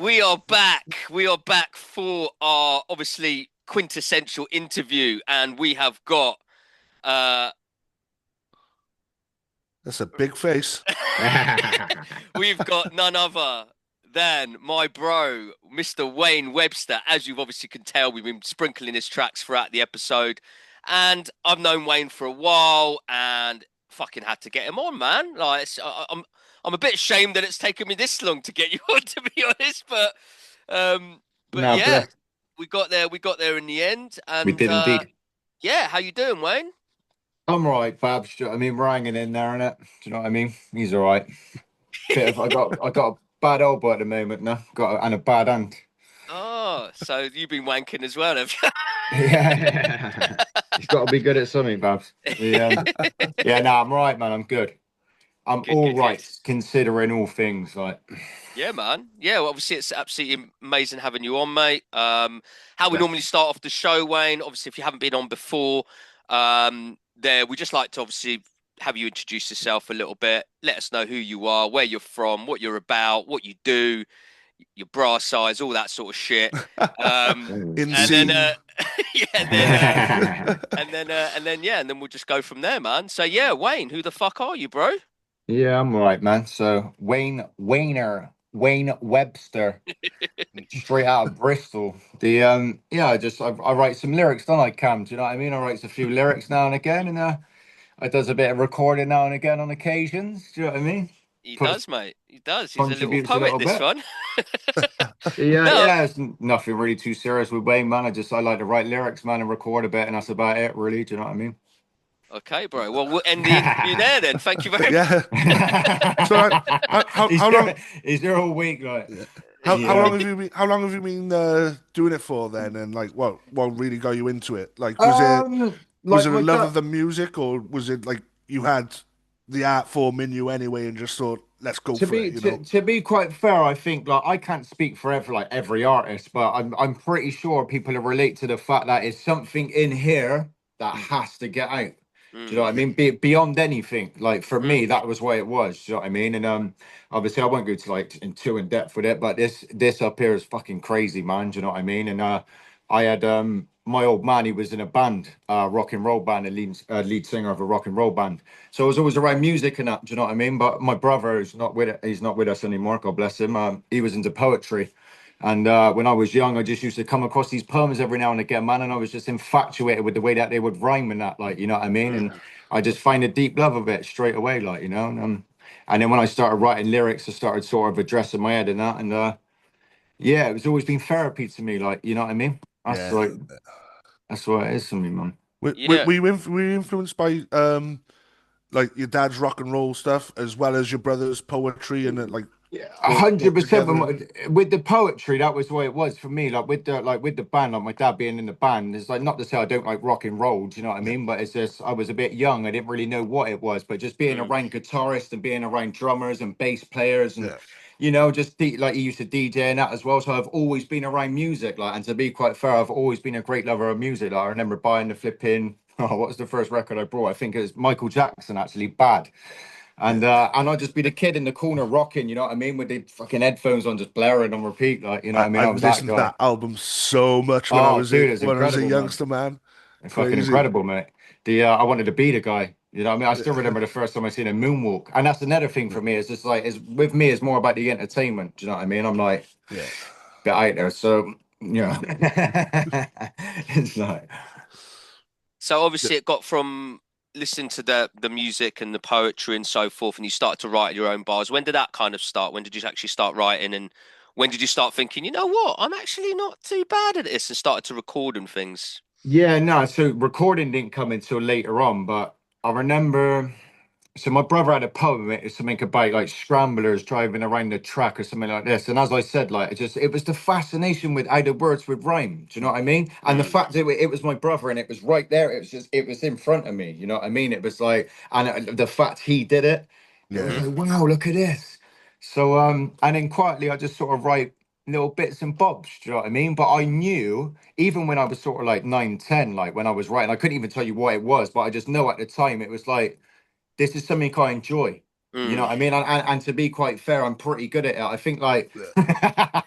We are back. We are back for our obviously quintessential interview, and we have got That's a big face. we've got none other than my bro, Mr. Wayne Webster. As you obviously can tell, we've been sprinkling his tracks throughout the episode, and I've known Wayne for a while, and fucking had to get him on, man. I'm a bit ashamed that it's taken me this long to get you on, to be honest, um, but No, yeah, bless. we got there. We got there in the end, We and did indeed. yeah, how you doing, Wayne? I'm all right, Babs. Do you know what I mean? We're hanging in there, innit? Do you know what I mean? He's all right. I got a bad elbow at the moment now. And a bad hand. Oh, so you've been wanking as well, have you? Yeah. He's got to be good at something, Babs. Yeah, no, I'm all right, man. I'm good. I'm Good, all good, right, good. considering all things. Like, Yeah, man. Yeah, well, obviously it's absolutely amazing having you on, mate. How we bless. normally start off the show, Wayne. Obviously, if you haven't been on before, there we just like to obviously have you introduce yourself a little bit. Let us know who you are, where you're from, what you're about, what you do, your bra size, all that sort of shit. And then Insane. yeah, and then we'll just go from there, man. So yeah, Wayne, who the fuck are you, bro? Yeah, I'm all right, man. So Wayne Webster, straight out of Bristol. Yeah, I write some lyrics, don't I, Cam? Do you know what I mean? I write a few lyrics now and again, and I does a bit of recording now and again on occasions. Do you know what I mean? He Put, does, mate. He does. He's a little contributes a poet, little this bit. one. Yeah, No, yeah, it's nothing really too serious with Wayne, man. I like to write lyrics, man, and record a bit, and that's about it, really. Do you know what I mean? okay, bro. Well, we'll end the interview there then. Thank you very much. Yeah. So how long? He's here all week, like. How Yeah. long have you been? How long have you been doing it for then? And like, what really got you into it? Like, was Like it a my love dad. of the music, or was it like you had the art form in you anyway and just thought, let's go To for be it, you to, know? to be quite fair, I think like I can't speak for every artist, but I'm pretty sure people will relate to the fact that it's something in here that Mm. has to get out. Do you know what I Mm, mean? Beyond anything, like for mm, me, that was what it was. Do you know what I mean? And obviously I won't go to like in depth with it, but this up here is fucking crazy, man. Do you know what I mean? And I had my old man, he was in a band, rock and roll band, a lead singer of a rock and roll band. So I was always around music and that, do you know what I mean? But my brother, he's not with us anymore, God bless him. He was into poetry. And when I was young, I just used to come across these poems every now and again, man. And I was just infatuated with the way that they would rhyme and that, like, you know what I mean? And mm. I just find a deep love of it straight away, like, you know. And then when I started writing lyrics, I started sort of addressing my head and that. And yeah, it was always been therapy to me, like, you know what I mean? That's Yeah. like, that's what it is for me, man. Yeah. Were you influenced by like your dad's rock and roll stuff as well as your brother's poetry and it like Yeah, all 100%. together? With the poetry, that was what it was for me. Like with the band, like my dad being in the band, it's like not to say I don't like rock and roll. Do you know what I Yeah. mean? But it's just I was a bit young. I didn't really know what it was. But just being Mm. around guitarists and being around drummers and bass players and Yeah. like he used to DJ and that as well. So I've always been around music. Like, and to be quite fair, I've always been a great lover of music. Like I remember buying the flipping. Oh, what was the first record I brought? I think it was Michael Jackson, actually. Bad. Yeah. And I'd just be the kid in the corner rocking, you know what I mean, with the fucking headphones on, just blaring on repeat, like you know what I mean. I I've was that listened to guy. that album so much Oh, dude, it's when I was a incredible, man. youngster, man. It's fucking Crazy. incredible, mate. The I wanted to be the guy. You know what I mean? I still remember the first time I seen a moonwalk, and that's another thing for me. It's just like it's with me. It's more about the entertainment. Do you know what I mean? I'm like Yeah. get out there, so yeah. It's like So Yeah. obviously it got from listening to the music and the poetry and so forth, and you started to write your own bars. When did that kind of start? When did you actually start writing, and when did you start thinking, you know what, I'm actually not too bad at this, and started to record and things? yeah, no. So recording didn't come until later on, but I remember. So my brother had a poem, it was something about like scramblers driving around the track or something like this. And as I said, like it was the fascination with how the words would rhyme. Do you know what I mean? And the Mm, fact that it was my brother and it was right there. It was in front of me. You know what I mean? It was like, and the fact he did it, it was hmm Yeah. like, wow, look at this. So and then quietly I just sort of write little bits and bobs. Do you know what I mean? But I knew even when I was sort of like 9, 10, like when I was writing, I couldn't even tell you what it was, but I just know at the time it was like this is something I enjoy. You know what I mean? And to be quite fair, I'm pretty good at it. I think like Yeah.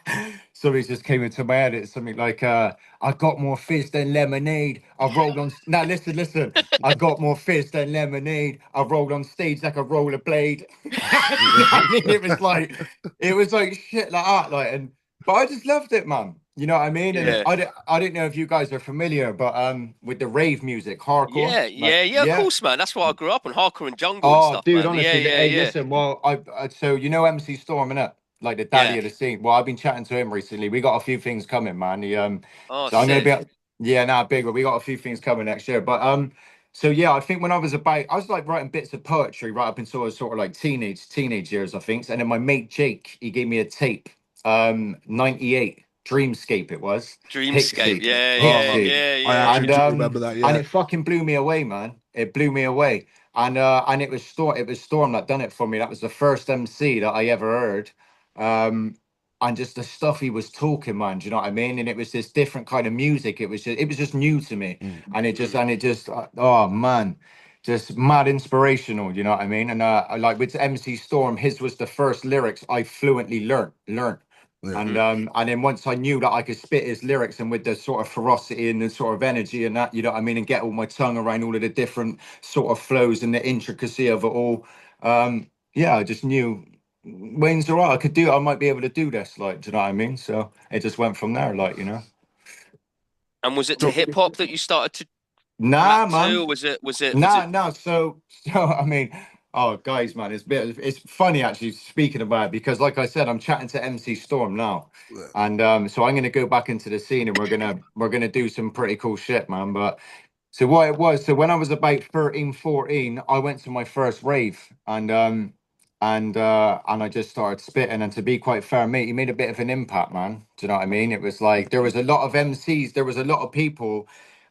something just came into my head. It's something like I got more fizz than lemonade. I rolled on now listen. I got more fizz than lemonade. I rolled on stage like a rollerblade. You know what I mean? It was like shit like that. Like and but I just loved it, man. You know what I mean? And Yeah. I don't know if you guys are familiar, but with the rave music, hardcore, Yeah, like yeah, yeah, of yeah. course, man. That's why I grew up on hardcore and jungle and Oh, stuff, dude, man. Yeah, honestly, yeah, hey, yeah. listen. Well, so you know MC Storm, innit? Like the daddy Yeah. of the scene. Well, I've been chatting to him recently. We got a few things coming, man. Oh, So I'm gonna be, sick. yeah, nah, big. But we got a few things coming next year. But so yeah, I think when I was like writing bits of poetry right up until I was sort of like teenage years, I think. And then my mate Jake, he gave me a tape, 98 Dreamscape, it was Dreamscape. Pixie, Yeah, yeah, Oh, Pixie, yeah, I yeah, actually and do yeah. remember that. Yeah. it fucking blew me away, man. It blew me away. And it was Storm that done it for me. That was the first MC that I ever heard. Um and just the stuff he was talking, man, do you know what I mean? And it was this different kind of music. It was just new to me. Mm. Mm. And it just oh man, just mad inspirational, you know what I mean? And like with MC Storm, his was the first lyrics I fluently learned. Yeah. Mm-hmm. And then once I knew that I could spit his lyrics and with the sort of ferocity and the sort of energy and that, you know what I mean, and get all my tongue around all of the different sort of flows and the intricacy of it all. Yeah, I just knew Wayne's all right. I could do. I might be able to do this. Like, do you know what I mean? So it just went from there. Like, you know. And was it to So, hip hop that you started to rap Nah, to, man. or was it? Nah. So I mean, oh, guys, man, it's funny actually speaking about it because, like I said, I'm chatting to MC Storm now, yeah. and so I'm gonna go back into the scene and we're gonna do some pretty cool shit, man. But so what it was, so when I was about 13, 14, I went to my first rave and I just started spitting. And to be quite fair, mate, he made a bit of an impact, man. Do you know what I mean? It was like there was a lot of MCs, there was a lot of people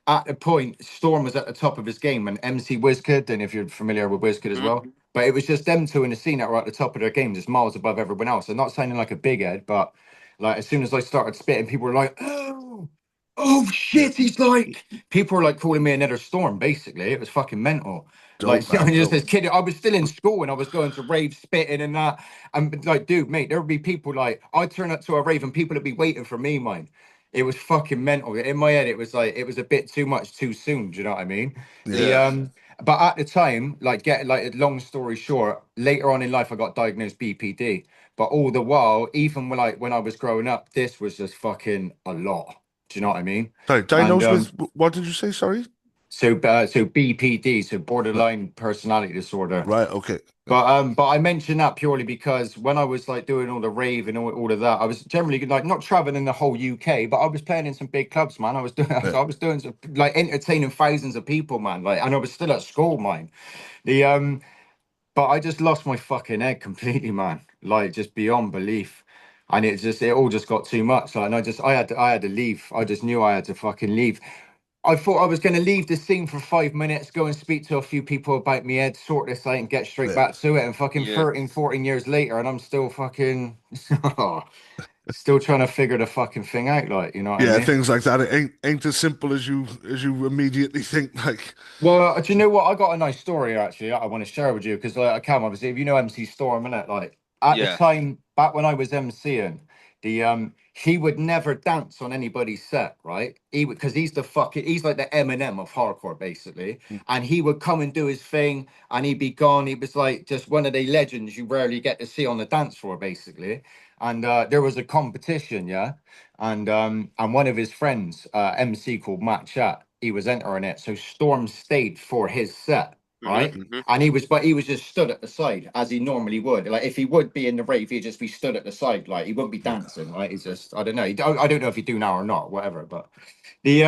at the point. Storm was at the top of his game, and MC Wizkid, and if you're familiar with Wizkid as Mhm. well. But it was just them two in the scene that were at the top of their game, just miles above everyone else. I'm not sounding like a big head, but like as soon as I started spitting, people were like, oh Yeah. shit, he's like people were like calling me another Storm, basically. It was fucking mental. Like Dope, so man. just Dope. as kid, I was still in school and I was going to rave spitting and that. And like, dude, mate, there would be people like I'd turn up to a rave and people would be waiting for me, mine. It was fucking mental. In my head, it was like it was a bit too much too soon. Do you know what I mean? The Yeah. Yeah. but at the time, like get like a long story short, later on in life I got diagnosed BPD. But all the while, even when I was growing up, this was just fucking a lot. Do you know what I mean? Sorry, And diagnosed with what did you say? Sorry. so BPD, so borderline personality disorder. Right. Okay. But I mention that purely because when I was like doing all the rave and all of that, I was generally like not traveling the whole UK, but I was playing in some big clubs, man. I was doing Yeah. I was doing some, like entertaining thousands of people, man. Like, and I was still at school, mine. The But I just lost my fucking head completely, man. Like just beyond belief. And it all just got too much. Like, and I had to leave. I just knew I had to fucking leave. I thought I was going to leave the scene for 5 minutes, go and speak to a few people about me head, sort this out and get straight Yeah. back to it. And fucking Yeah. 13, 14 years later, and I'm still fucking still trying to figure the fucking thing out. Like, you know what I Yeah. mean? Things like that. It ain't as simple as you immediately think. Like. Well, do you know what? I got a nice story here, actually that I want to share with you because like, Cam, obviously, if you know MC Storm, innit? Like at the Yeah. time, back when I was MCing, the he would never dance on anybody's set, right? He would because he's like the Eminem of hardcore, basically. And he would come and do his thing, and he'd be gone. He was like just one of the legends you rarely get to see on the dance floor, basically. And there was a competition, yeah, and one of his friends, MC called Matt Chat, he was entering it. So Storm stayed for his set, Mhm. right? Mhm. And he was just stood at the side as he normally would. Like if he would be in the rave, he'd just be stood at the side, like he wouldn't be Yeah. dancing, right? He's just I don't know. I don't know if he do now or not, whatever. But the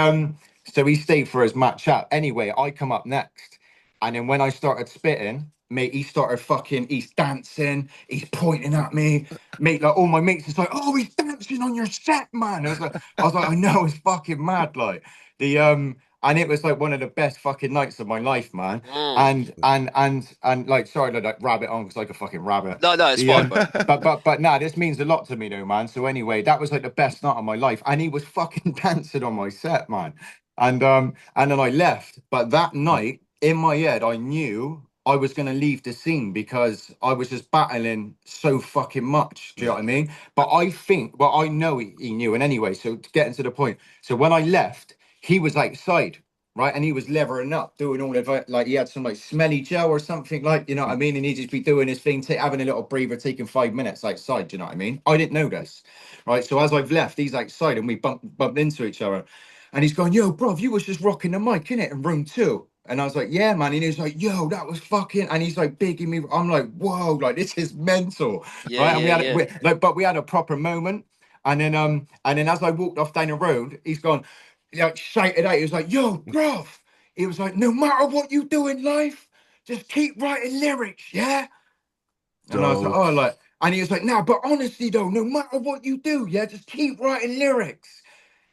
so he stayed for his match up. Anyway, I come up next, and then when I started spitting, mate, he started fucking. He's dancing. He's pointing at me, mate. Like all my mates is like, "Oh, he's dancing on your set, man." I know, it's fucking mad. Like the and it was like one of the best fucking nights of my life, man. Mm. And like, sorry, like rabbit on because like a fucking rabbit. No, no, it's The fine, bro. but nah, this means a lot to me, though, man. So anyway, that was like the best night of my life, and he was fucking dancing on my set, man. And then I left. But that night, in my head, I knew I was going to leave the scene because I was just battling so fucking much. Do you know what I mean? But I think, well, I know he knew. And anyway, so getting to the point. So when I left, he was outside, right? And he was levering up, doing all of it. Like he had some like smelly gel or something like, you know what I mean? And he'd just be doing his thing, having a little breather, taking 5 minutes outside. Do you know what I mean? I didn't know this, right? So as I've left, he's outside and we bumped into each other. And he's going, yo, bro, you was just rocking the mic, innit, in room 2. And I was like, yeah, man. And he was like, yo, that was fucking. And he's like bigging me. I'm like, whoa, like this is mental, Yeah, right? And yeah, yeah. but we had a proper moment. And then as I walked off down the road, he's gone, like shouted out. He was like, yo, bruv. He was like, no matter what you do in life, just keep writing lyrics, yeah. And I was like, Dope. oh, like, and he was like, nah, but honestly though, no matter what you do, yeah, just keep writing lyrics.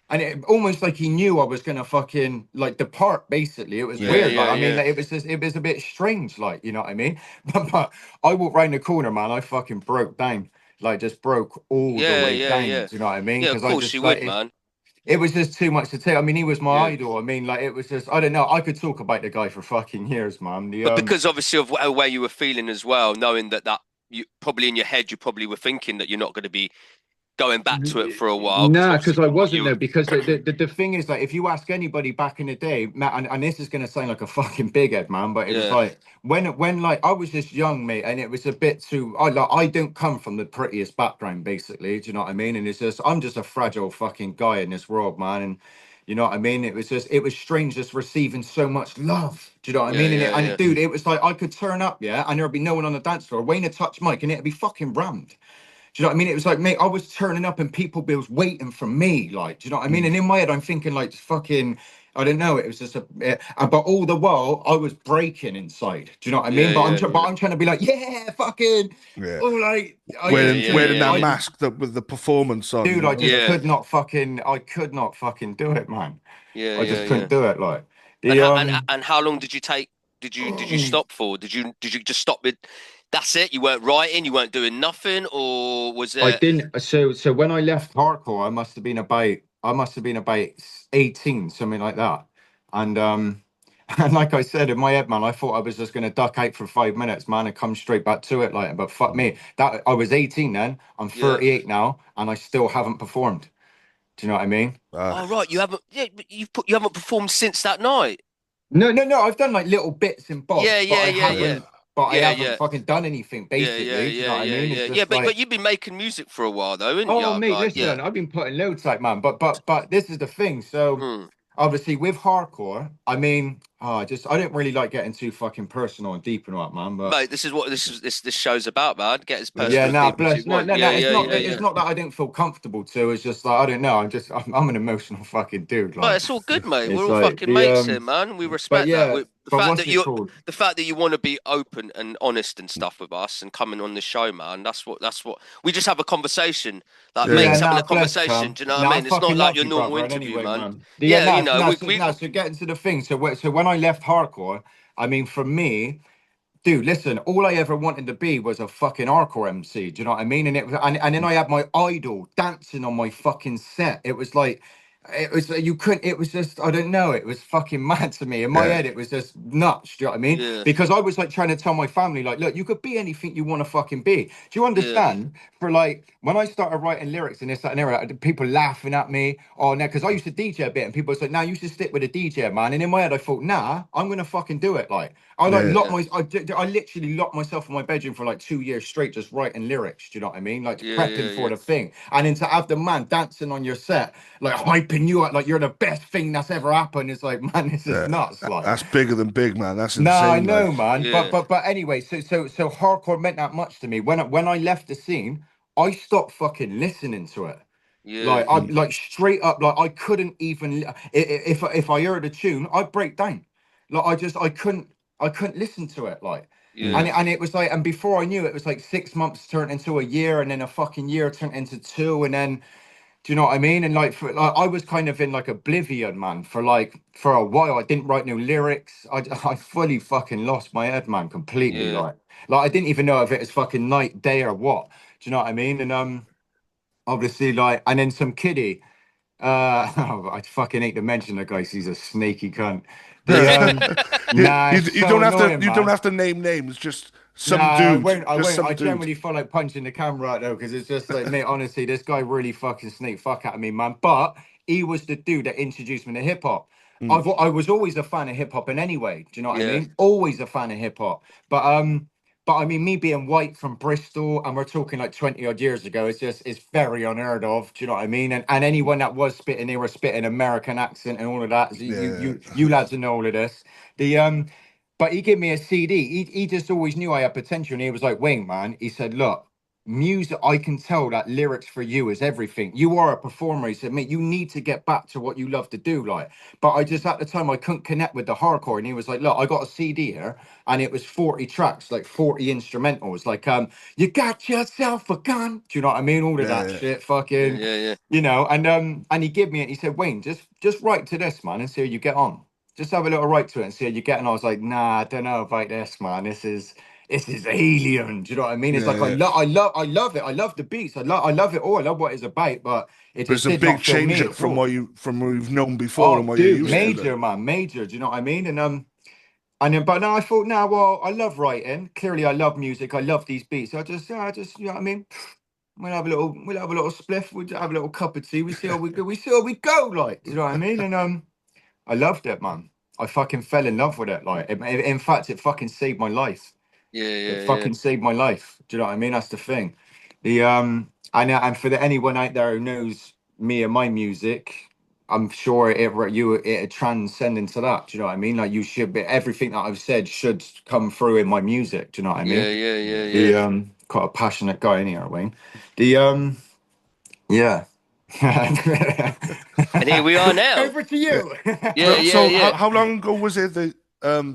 And it almost like he knew I was gonna fucking like depart. Basically, it was Yeah. weird. Like, Yeah, I mean, yeah. like, it was a bit strange. Like, you know what I mean? But I walked round the corner, man. I fucking broke down, like, just broke all the Yeah, way yeah, down. yeah. Do you know what I mean? Yeah, of Because I course you just like would, man. it was just too much to take. I mean, he was my Yeah. idol. I mean, like, it was just I don't know. I could talk about the guy for fucking years, man. The But because obviously of the way you were feeling as well, knowing that you probably in your head you probably were thinking that you're not going to be going back to it for a while because Nah, obviously because I from what wasn't you there. Because the thing is, like, if you ask anybody back in the day, Matt, and this is gonna sound like a fucking big head, man, but it was yeah, like when like I was just young, mate, and it was a bit too. I don't come from the prettiest background, basically. Do you know what I mean? And it's just I'm just a fragile fucking guy in this world, man, and. You know what I mean? It was strange just receiving so much love. Do you know what I yeah, mean? yeah, And yeah, dude, it was like I could turn up, yeah, and there'd be no one on the dance floor. Wayne would touch mic and it'd be fucking rammed. Do you know what I mean? It was like, mate, I was turning up and people was waiting for me. Like, do you know what I mean? And in my head, I'm thinking, like, fucking, I don't know. It was just but all the while, I was breaking inside. Do you know what I mean? yeah, yeah, But I'm trying to be like, yeah, fucking, Yeah. oh, like, I yeah, just yeah, Wearing couldn't. yeah, that yeah, mask that with the performance on, Dude, you I know? just yeah, could not fucking, I could not fucking do it, man. yeah, I yeah, just yeah. couldn't do it. Like, And the, how and how long did you take? Did you stop for? Did you just stop with? That's it. You weren't writing. You weren't doing nothing, or was I there? didn't. So when I left hardcore, I must have been about 18, something like that. And and like I said in my head, man, I thought I was just gonna duck out for 5 minutes, man, and come straight back to it. Like, but fuck me, that I was 18 then. I'm Yeah. 38 now, and I still haven't performed. Do you know what I mean? Oh right, you haven't. Yeah, but you haven't performed since that night. No, no, no. I've done like little bits and Yeah, bobs, yeah, yeah, yeah, but I yeah, haven't yeah, fucking done anything. yeah, yeah, Basically, do you know yeah, what I yeah, mean? yeah, It's yeah. just But like. you've been making music for a while though, haven't you? Oh, mate, Like, yeah. listen, I've been putting loads out, man. But this is the thing. So Hmm. obviously with hardcore, I mean, I don't really like getting too fucking personal and deep and all that, man. But Mate, this is what this show's about, man. Get as yeah, personal and nah, deep as you bless. No, want. no, Yeah, no. yeah, yeah, It's yeah. not that I don't feel comfortable to. It's just like I don't know. I'm an emotional fucking dude. But Like it's all good, mate. We're it's all like fucking the mates here, man. We But respect that. yeah, The but fact what's that it called? you want to be open and honest and stuff with us and coming on the show, man. That's what we just have a conversation, like Yeah. Yeah, mates having nah, a bless, conversation. Cam. Do you know what I Nah, I mean? It's not fucking like love your you, normal brother. And interview, anyway, man. man. Yeah, Yeah, nah, you know, so getting to the thing. So when I left hardcore, I mean, for me. Dude, listen, all I ever wanted to be was a fucking hardcore MC. Do you know what I mean? And it was, and then I had my idol dancing on my fucking set. It was like, it was you couldn't. It was just I don't know. It was fucking mad to me. In my Yeah. head, it was just nuts. Do you know what I mean? yeah, Because I was like trying to tell my family, like, look, you could be anything you want to fucking be. Do you yeah, understand? For like when I started writing lyrics and this that and there, people laughing at me. Oh no, because I used to DJ a bit, and people said, "Nah, you should stick with a DJ, man." And in my head, I thought, "Nah, I'm gonna fucking do it." Like. I like Yeah. locked yeah, my I literally locked myself in my bedroom for like 2 years straight, just writing lyrics. Do you know what I mean? Like yeah, prepping yeah, for yeah, the thing, and then to have the man dancing on your set, like hyping you up, like you're the best thing that's ever happened. It's like, man, this is Yeah. nuts. Like, That's bigger than big, man. That's nah, I insane. Like, know, man. yeah, But anyway, so hardcore meant that much to me. When I left the scene, I stopped fucking listening to it. yeah, Like I like straight up, like I couldn't even if I heard a tune, I'd break down. Like I couldn't listen to it. Like yeah, and it was like and before I knew it was like 6 months turned into a year and then a fucking year turned into two and then do you know what I mean? And like I was kind of in like oblivion, man, for a while. I didn't write no lyrics. I fully fucking lost my head, man, completely. yeah, Like I didn't even know if it was fucking night, day, or what. Do you know what I mean? And obviously like and then some kiddie I fucking hate to mention the guy 'cause he's a snaky cunt The You, nah, you, it's you so don't have to. annoying, You don't man. have to name names. Just Nah, some I dude. won't. I Just won't. some I dude. generally feel like punching the camera out though, because it's just like, mate, honestly, this guy really fucking sneaked fuck out of me, man. But he was the dude that introduced me to hip hop. Mm. I was always a fan of hip hop, and anyway, do you know what I Yeah. mean? Always a fan of hip hop. But I mean, me being white from Bristol, and we're talking like 20 odd years ago, it's very unheard of. Do you know what I mean? And anyone that was spitting, they were spitting American accent and all of that. So Yeah. you lads know all of this. The But he gave me a CD. He just always knew I had potential. And he was like, Wayne, man, he said, look, music, I can tell that lyrics for you is everything. You are a performer. He said, mate, you need to get back to what you love to do. Like, but I just, at the time, I couldn't connect with the hardcore. And he was like, look, I got a CD here and it was 40 tracks, like 40 instrumentals. Like, you got yourself a gun. Do you know what I mean? All of that Yeah. shit, Yeah. fucking, Yeah. you know, and he gave me it. He said, Wayne, just write to this, man, and see how you get on. Just have a little write to it and see how you get. And I was like, nah, I don't know about this, man. This is alien. Do you know what I mean? It's like Yeah. I love it. I love the beats. I love it all. I love what it's about, but it But just it's a did big not feel change me at from all. what you've known before and Oh, what you're dude, used to. Yeah. Like. major, man, major. Do you know what I mean? And then, but now I thought, now, well, I love writing. Clearly, I love music. I love these beats. You know what I mean? We'll have a little spliff. We'll have a little cup of tea. We see how we go. We see how we go. Like, do you know what I mean? And I loved it, man. I fucking fell in love with it. Like, in fact, it fucking saved my life. Yeah. It Yeah. Yeah. fucking saved my life. Do you know what I mean? That's the thing. And for anyone out there who knows me and my music, I'm sure it transcend into that. Do you know what I mean? Like you should be everything that I've said should come through in my music. Do you know what I Yeah. mean? Yeah. Yeah. The Yeah. quite a passionate guy in here, Wayne. The yeah. And here we are now. Over to Yeah. you. Yeah. So, Yeah. so Yeah. how long ago was it that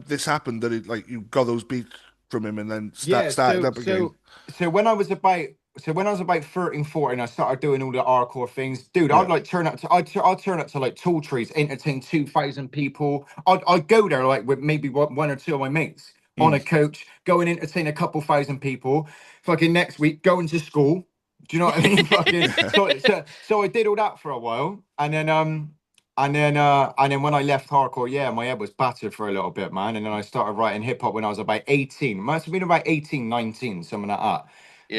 this happened that it like you got those beats from him and then Yeah, started up again? so when I was about 13, 14, I started doing all the hardcore things. Dude, Yeah. I'd like I'd turn up to like tall trees, entertain 2,000 people. I'd go there like with maybe one or two of my mates on a Mm. coach, go and entertain a couple thousand people. Fucking next week, going to school. Do you know what I mean? Fucking so I did all that for a while, and then when I left hardcore, yeah, my head was battered for a little bit, man. And then I started writing hip hop when I was about 18. Must have been about 18, 19, something like that.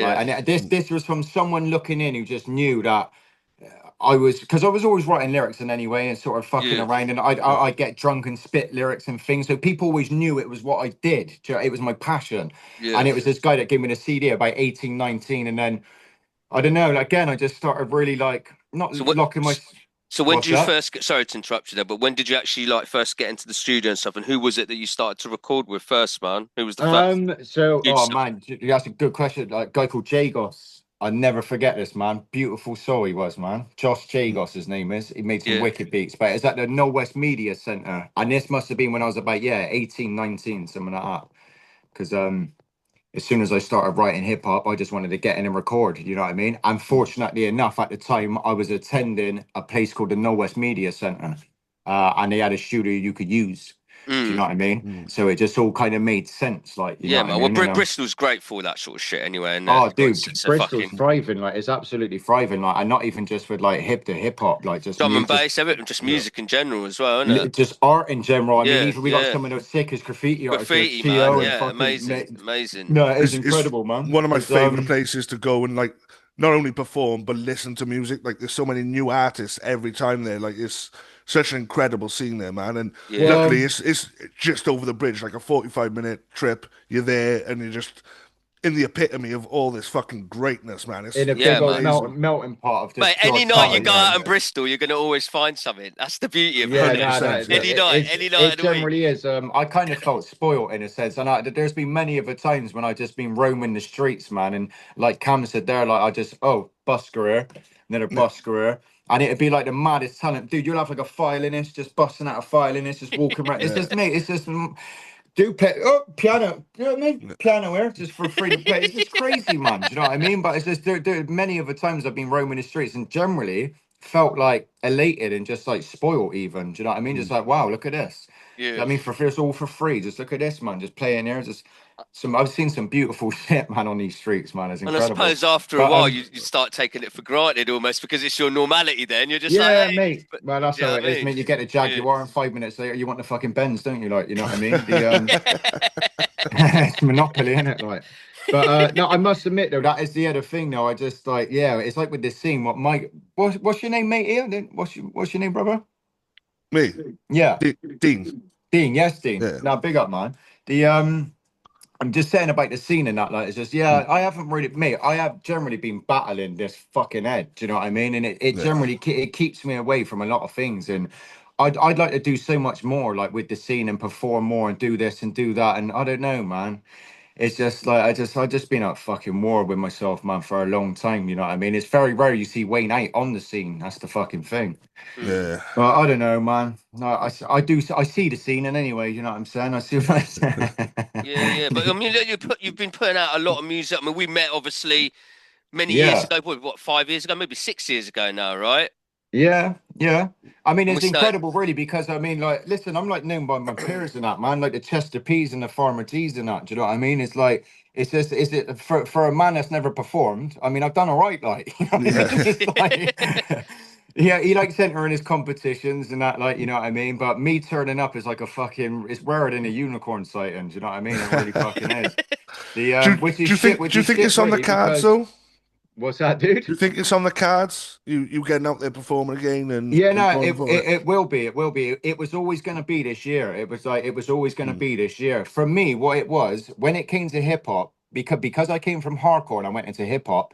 Like, Yeah. and this was from someone looking in who just knew that because I was always writing lyrics in anyway and sort of fucking Yeah. around, and I'd get drunk and spit lyrics and things. So people always knew it was what I did. Do you know, it was my passion. Yeah. And it was this guy that gave me the CD about 18, 19, and then I don't know, like, again, I just started really like not So what? locking my So when what's did you that? first get, sorry to interrupt you there, but when did you actually like first get into the studio and stuff? And who was it that you started to record with first, man? Who was the first Oh producer? man, that's a good question. Like a guy called Jagos. I never forget this man. Beautiful soul he was, man. Josh Mm. Jagos, his name is. He made some Yeah. wicked beats, but it's at the No West Media Center. And this must have been when I was about, yeah, 18, 19, something like that. Because as soon as I started writing hip hop, I just wanted to get in and record, you know what I mean? And Mm. fortunately enough, at the time, I was attending a place called the No West Media Center, and they had a studio you could use. Do you Mm. know what I mean? Mm. So it just all kind of made sense, like, you know Yeah, what I man. Well, mean? And Bristol's great for all that sort of shit anyway, and oh, like dude, it's a Bristol's fucking thriving, like, it's absolutely thriving, like, and not even just with like hip hop, like just drum and music, bass, everything, just Yeah. music in general as well, isn't it? just art in general. I mean, Yeah, even we got yeah. some of the sickest graffiti artists here, Graffiti, man. To and Yeah, fucking amazing, amazing. no, it is It's incredible, man. one of my It's favorite places to go and like not only perform but listen to music. Like there's so many new artists every time there. Like it's such an incredible scene there, man. And Yeah. well. luckily it's just over the bridge, like a 45-minute trip. You're there and you're just in the epitome of all this fucking greatness, man. In It's a Yeah, big old man. amazing. melting pot of Mate, just pure any night you talent. go Yeah, out in Bristol, you're gonna always find something. That's the beauty of it, Yeah, isn't it? no, no, 100%. Yeah. Any night it of the week. generally is. I kind of felt spoiled in a sense, and there's been many of the times when I just been roaming the streets, man, and like Cam said there, like I just busker here, another busker here, and it'd be like the maddest talent, dude. You'll have like a violinist just busting out a violinist, just walking around. It's Yeah. just mate, it's just. Do play piano, you know what I mean? Piano here just for free to play. It's just crazy, man. Do you know what I mean? But it's just there many of the times I've been roaming the streets, and generally felt like elated and just like spoiled even. Do you know what I mean? Just like, wow, look at this. Yeah. I mean, for it's all for free. Just look at this, man. Just playing here. Just some. I've seen some beautiful shit, man, on these streets, man. It's And I incredible. suppose after a But while, you start taking it for granted almost because it's your normality. Then you're just like, yeah, hey, mate. but, Well, that's do you know how what it I is, mean? mate. You get a Yeah. Jaguar, and 5 minutes later, you want the fucking Benz, don't you? Like, you know what I mean? The it's Monopoly, isn't it? Like, but no, I must admit though, that is the other thing. Though, I just like, yeah, it's like with this scene. What's your name, mate? Here, then what's your name, brother? Me, Yeah, Dean. Dean. Yes, Dean. Yeah, No, big up, man. The I'm just saying about the scene and that, like, it's just, yeah, I haven't really, mate, I have generally been battling this fucking head, do you know what I mean? And it yeah, generally, it keeps me away from a lot of things. And I'd like to do so much more, like, with the scene and perform more and do this and do that. And I don't know, man. It's just like, I just been at fucking war with myself, man, for a long time, you know what I mean? It's very rare you see Wayne out on the scene. That's the fucking thing. Hmm. yeah. Well, I don't know, man. No, I see the scene, and anyway, you know what I'm saying. I see what I'm saying. Yeah, yeah. But I mean, look, you've been putting out a lot of music. I mean, we met obviously many years Yeah, ago, what, 5 years ago, maybe 6 years ago now, right? yeah, yeah. I mean, And we it's started. incredible, really, because I mean, like, listen, I'm like known by my peers and that, man, like the Chester Peas and the Farmer G's and that. Do you know what I mean? It's like, it's just, is it for a man that's never performed? I mean, I've done all right, like, you know what I mean? Yeah. It's like, yeah, he likes entering his competitions and that, like, you know what I mean? But me turning up is like a fucking, it's rarer than a unicorn sighting. Do you know what I mean? It really fucking is. The Do, which do you is think shit, it's on the really, cards because though? what's that, dude? Do you think it's on the cards? You getting out there performing again Yeah, and no, going for it? it will be. It will be. It was always going to be this year. It was like it was always going to Mm. be this year. For me, what it was when it came to hip hop, because I came from hardcore and I went into hip hop,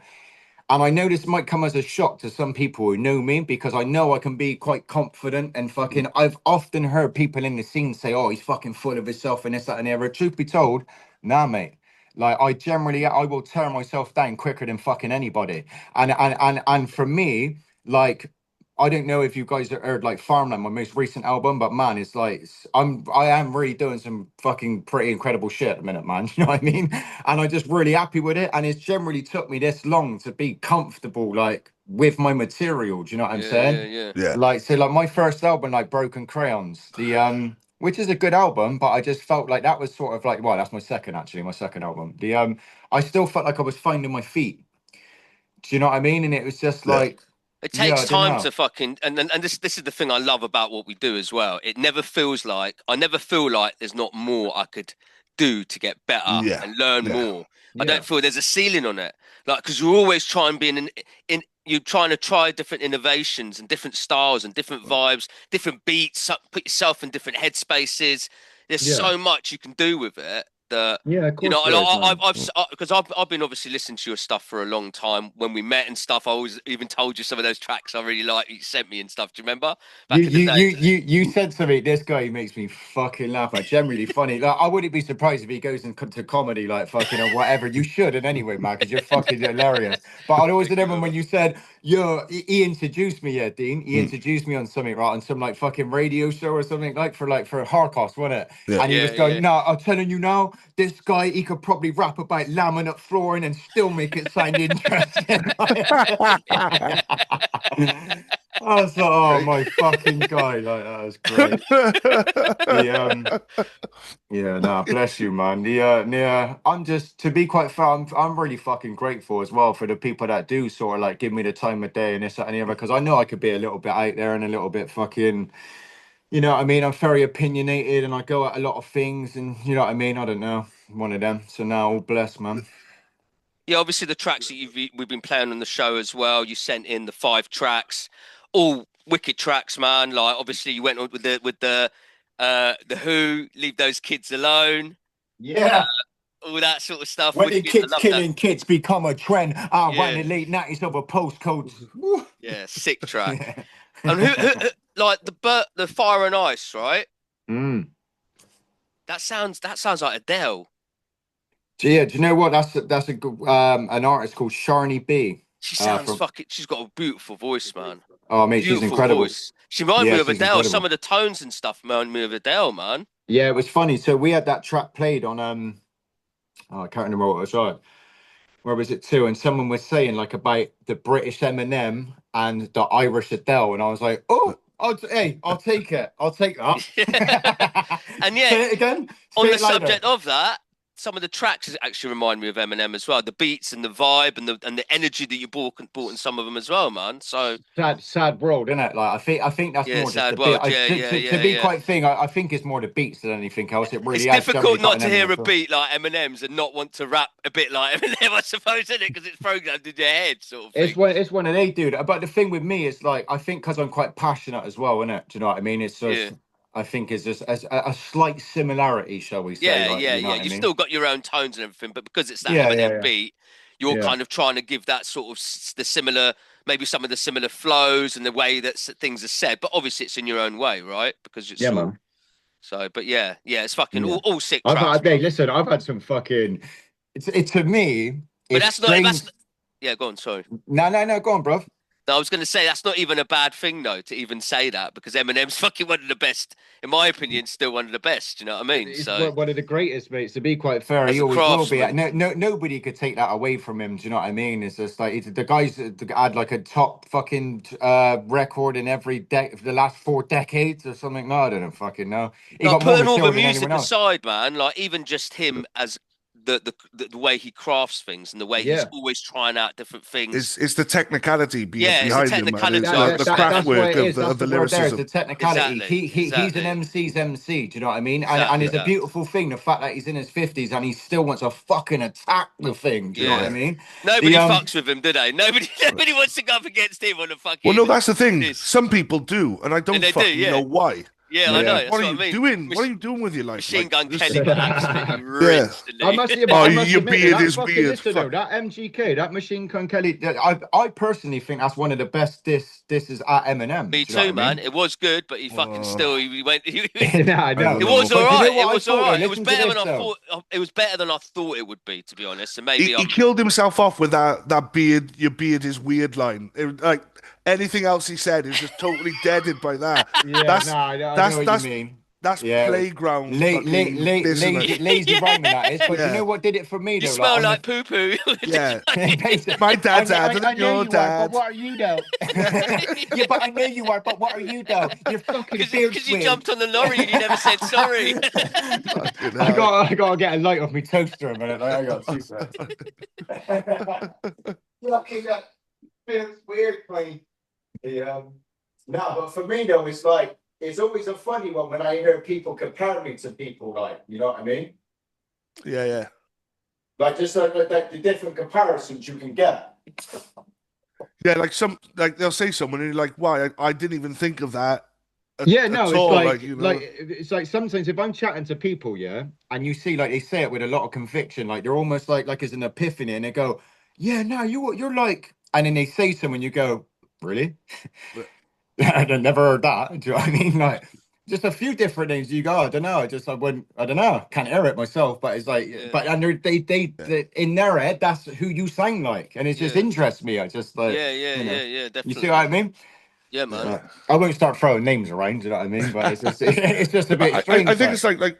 and I know this might come as a shock to some people who know me because I know I can be quite confident and Mm. fucking. I've often heard people in the scene say, "Oh, he's fucking full of himself and this, that, and the other." Truth be told, nah, mate. Like I will tear myself down quicker than fucking anybody. And for me, like. I don't know if you guys have heard like Farmland, my most recent album, but man, it's like I am really doing some fucking pretty incredible shit at the minute, man. You know what I mean? And I'm just really happy with it. And it's generally took me this long to be comfortable, like with my material. Do you know what I'm Yeah, yeah, saying? yeah. Yeah, Like, so like my first album, like Broken Crayons, the which is a good album, but I just felt like that was sort of like, well, that's my second actually, my second album. The I still felt like I was finding my feet. Do you know what I mean? And it was just yeah, like, It yeah, takes I don't time know. to fucking and this is the thing I love about what we do as well. It never feels like I never feel like there's not more I could do to get better yeah, and learn yeah, more. I Yeah. don't feel there's a ceiling on it. Like because you're always trying being in you're trying to try different innovations and different styles and different vibes, different beats, put yourself in different headspaces. There's Yeah. so much you can do with it that Yeah, of you course know, there is, man. Mm. because I've been obviously listening to your stuff for a long time. When we met and stuff, I always even told you some of those tracks I really like. You sent me and stuff. Do you remember You back in the you day? you you said something. This guy makes me fucking laugh. Like, generally funny. Like, I wouldn't be surprised if he goes into comedy, like fucking or whatever. You should, in anyway, man, because you're fucking hilarious. But I'd always Thank you, remember when brother. you said, "Yo," he introduced me, yeah, Dean. He Mm. introduced me on something, right, on some like fucking radio show or something like for Hardcast, wasn't it? Yeah. And he Yeah, was going, yeah. "No, I'm telling you now, this guy he could probably rap about laminate flooring and still make it sound interesting." I was like, oh my fucking guy, like that was great. The yeah, nah, bless you, man. Yeah, I'm just to be quite fair, I'm really fucking grateful as well for the people that do sort of like give me the time of day and this, that, and the other, because I know I could be a little bit out there and a little bit fucking, you know what I mean? I'm very opinionated and I go at a lot of things and you know what I mean? I don't know, one of them. So now all blessed, man. Yeah, obviously the tracks that we've been playing on the show as well. You sent in the 5 tracks, all wicked tracks, man. Like obviously you went on with the Who, Leave Those Kids Alone, uh, Yeah. all that sort of stuff. When the Wicked. I kids love that. killing kids become a trend, I ran Yeah, the late 90s over postcodes. Woo. yeah, sick track. Yeah. And who like the Fire and Ice, right? Mm. That sounds like Adele. So yeah, do you know what? That's a good an artist called Sharni B. She sounds From fucking. She's got a beautiful voice, man. oh mate, she's Beautiful incredible. voice. She reminds Yeah, me of she's Adele. Some incredible. of the tones and stuff remind me of Adele, man. Yeah, it was funny. So we had that track played on oh, I can't remember what it was on. where was it too? And someone was saying like about the British Eminem and the Irish Adele, and I was like, oh, I'll take it. I'll take that. And yeah, say it again. on Say the it louder. subject of that, some of the tracks actually remind me of Eminem as well. The beats and the vibe and the energy that you brought in some of them as well, man. So sad world, isn't it? Like I think that's yeah, more just sad the beat. world. Yeah, To be quite thing, I think it's more the beats than anything else. It It's really has generally difficult got not an to hear element a of- beat like Eminem's and not want to rap a bit like Eminem, I suppose, isn't it? Because it's programmed in your head, sort of thing. It's one of they do that. But the thing with me is like I think because I'm quite passionate as well, isn't it? Do you know what I mean? It's just I think it's just a slight similarity, shall we say? Yeah, Like, yeah, you know yeah. what I You've mean? still got your own tones and everything, but because it's that Yeah, Eminem beat, you're yeah. kind of trying to give that sort of the similar, maybe some of the similar flows and the way that things are said. But obviously, it's in your own way, right? Because it's Yeah, all. man. So, but yeah, it's fucking Yeah. all sick I've tracks. had, hey, listen, I've had some fucking. It's to me. But It's that's strange. not. Yeah, go on. Sorry. No. Go on, bro. No, I was going to say that's not even a bad thing though to even say that because Eminem's fucking one of the best, in my opinion, still one of the best. You know what I mean? It's So one of the greatest, mates. To be quite fair, as he a always will be. craftsman, Nobody could take that away from him. Do you know what I mean? It's just like the guys that had like a top fucking record in every for the last 4 decades or something. No, I don't fucking know. He like got more putting all the material than music anyone else. aside, man, like even just him as the way he crafts things and the way he's Yeah. always trying out different things. It's the technicality Yeah, it's the behind him, man. technicality It's of like it. the That's craft That's what work it is. of That's the the word there. It's lyricism. the technicality. Exactly, He's an exactly. MC's MC. Do you know what I mean? And Exactly it's a that. beautiful thing. The fact that he's in his 50s and he still wants to fucking attack the thing. Do you know what I Yeah. mean? Nobody The, fucks with him, do they? Nobody wants to go up against him on a Well, fucking no, that's the thing. this. Some people do, and I don't And they do, fucking yeah. know why. Yeah, I Like, know. Yeah. That's what are what I you mean. doing? What are you doing with your life? Machine Like, Gun just- Kelly got absolutely rinsed, didn't I he? must admit, Oh, I must your admit beard that is fucking weird. listen though, that MGK, that Machine Gun Kelly, I personally think that's one of the best disses at Eminem. Me Do you know too, what I man. mean? It was good, but he fucking still he went. No, I know. don't It know. was But all do you know right. what It I was thought, all though? right. It was Listen to better this, than I though. thought. It was better than I thought it would be, to be honest. And He, maybe he I'm. killed himself off with that beard. Your beard is weird line. Like anything else he said is just totally deaded by that. Yeah, That's no, I know that's what that's you mean. that's Yeah, playground fucking dissonance. lazy rhyming that is. But you Yeah, know what did it for me You though? smell on the like poo poo. yeah. Basically, My dad's I dad and know your you are, but dad. what are you though? Yeah, but I know you are, but what are you though? Your fucking beard's Because you weird. jumped on the lorry and you never said sorry. Fucking I hell. gotta get a light off my toaster a minute. I got 2 seconds. Fucking that feels weird, mate. No, but for me though, it's like it's always a funny one when I hear people compare me to people, like you know what I mean? Yeah. Like just like the different comparisons you can get. Yeah, like they'll say someone and you're like, why? I didn't even think of that. Yeah, no, at it's all, like, you know? it's like sometimes if I'm chatting to people, yeah, and you see like they say it with a lot of conviction, like they're almost like it's an epiphany, and they go, "Yeah, no, you're like," and then they say something, you go, "Really?" I've never heard that. Do you know what I mean? Like just a few different things. You go, I don't know. I don't know. Can't hear it myself, but it's like, Yeah. but and they in their head, that's who you sound like, and it just Yeah. interests me. I just like, Yeah, you know. definitely. You see what I mean? Yeah, man. I won't start throwing names around. You know what I mean? But it's just a bit strange. I think it's like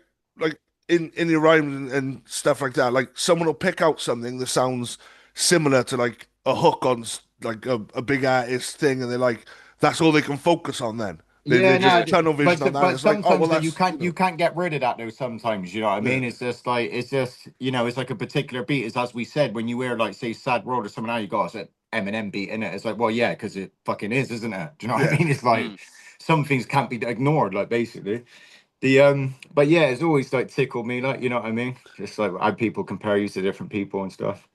in your rhymes and stuff like that. Like someone will pick out something that sounds similar to like a hook on like a big artist thing, and they're like, that's all they can focus on. Then they just tunnel vision on that. But It's like, sometimes oh well, that's you can't get rid of that though. Sometimes you know what I mean. It's just you know, it's like a particular beat. Is as we said, when you hear like say Sad World or something, now you got it's an Eminem beat in it. It's like, well, yeah, because it fucking is, isn't it? Do you know what I mean? It's like some things can't be ignored. Like basically, but yeah, it's always like tickled me. Like you know what I mean? Just like how people compare you to different people and stuff.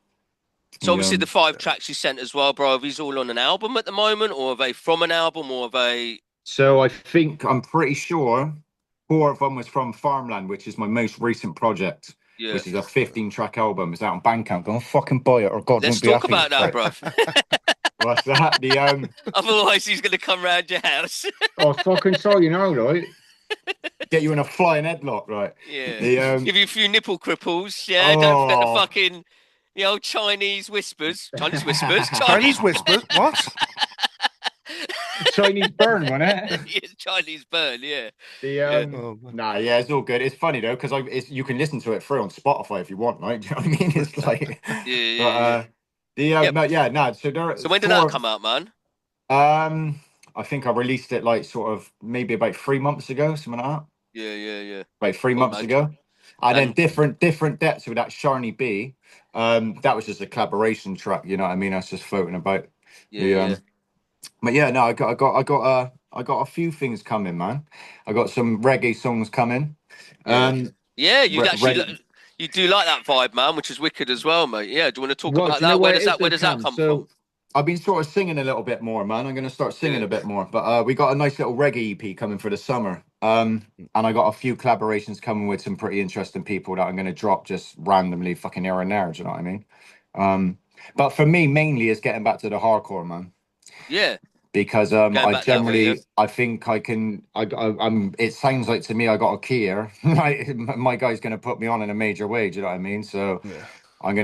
So obviously the 5 tracks you sent as well, bro. Are these all on an album at the moment, or are they from an album, or are they? So I'm pretty sure 4 of them was from Farmland, which is my most recent project, which is a 15-track album. It's out on Bandcamp. Go and fucking buy it, or God Let's won't be talk happy. about that, bro. What's that? Otherwise, he's gonna come round your house. Oh, fucking sorry, you know, right? Get you in a flying headlock, right? Yeah. Give you a few nipple cripples. Yeah. Don't forget the fucking the old Chinese whispers. Chinese whispers. Chinese whispers. What? Chinese burn, wasn't it? Yeah, Chinese burn, yeah. The Yeah. Oh, man. Nah, yeah, it's all good. It's funny though because you can listen to it through on Spotify if you want, right? Do you know what I mean? It's like, Yeah, but yeah, yeah. Yep. but yeah, nah. So there are So when did that four. come out, man? I think I released it like sort of maybe about 3 months ago, something like that. Yeah, yeah, yeah. About three Cool, months man. ago. And then And different depths with that Sharny B. That was just a collaboration track, you know what I mean? That's just floating about. yeah, The yeah, But yeah, no, I got a few things coming, man. I got some reggae songs coming. yeah. Um, Yeah, you actually Ready. you do like that vibe, man, which is wicked as well, mate. Yeah, do you want to talk Well, do about you know that? what it is Where though, does that Cam? come from? So I've been sort of singing a little bit more, man. I'm going to start singing Yeah. a bit more. But we got a nice little reggae EP coming for the summer. And I got a few collaborations coming with some pretty interesting people that I'm going to drop just randomly fucking here and there. Do you know what I mean? Um, but for me, mainly is getting back to the hardcore, man. Yeah. Because Going back that way, yeah. I think I can I'm it sounds like to me I got a key here. Right, my guy's gonna put me on in a major way, do you know what I mean? So Yeah. I'm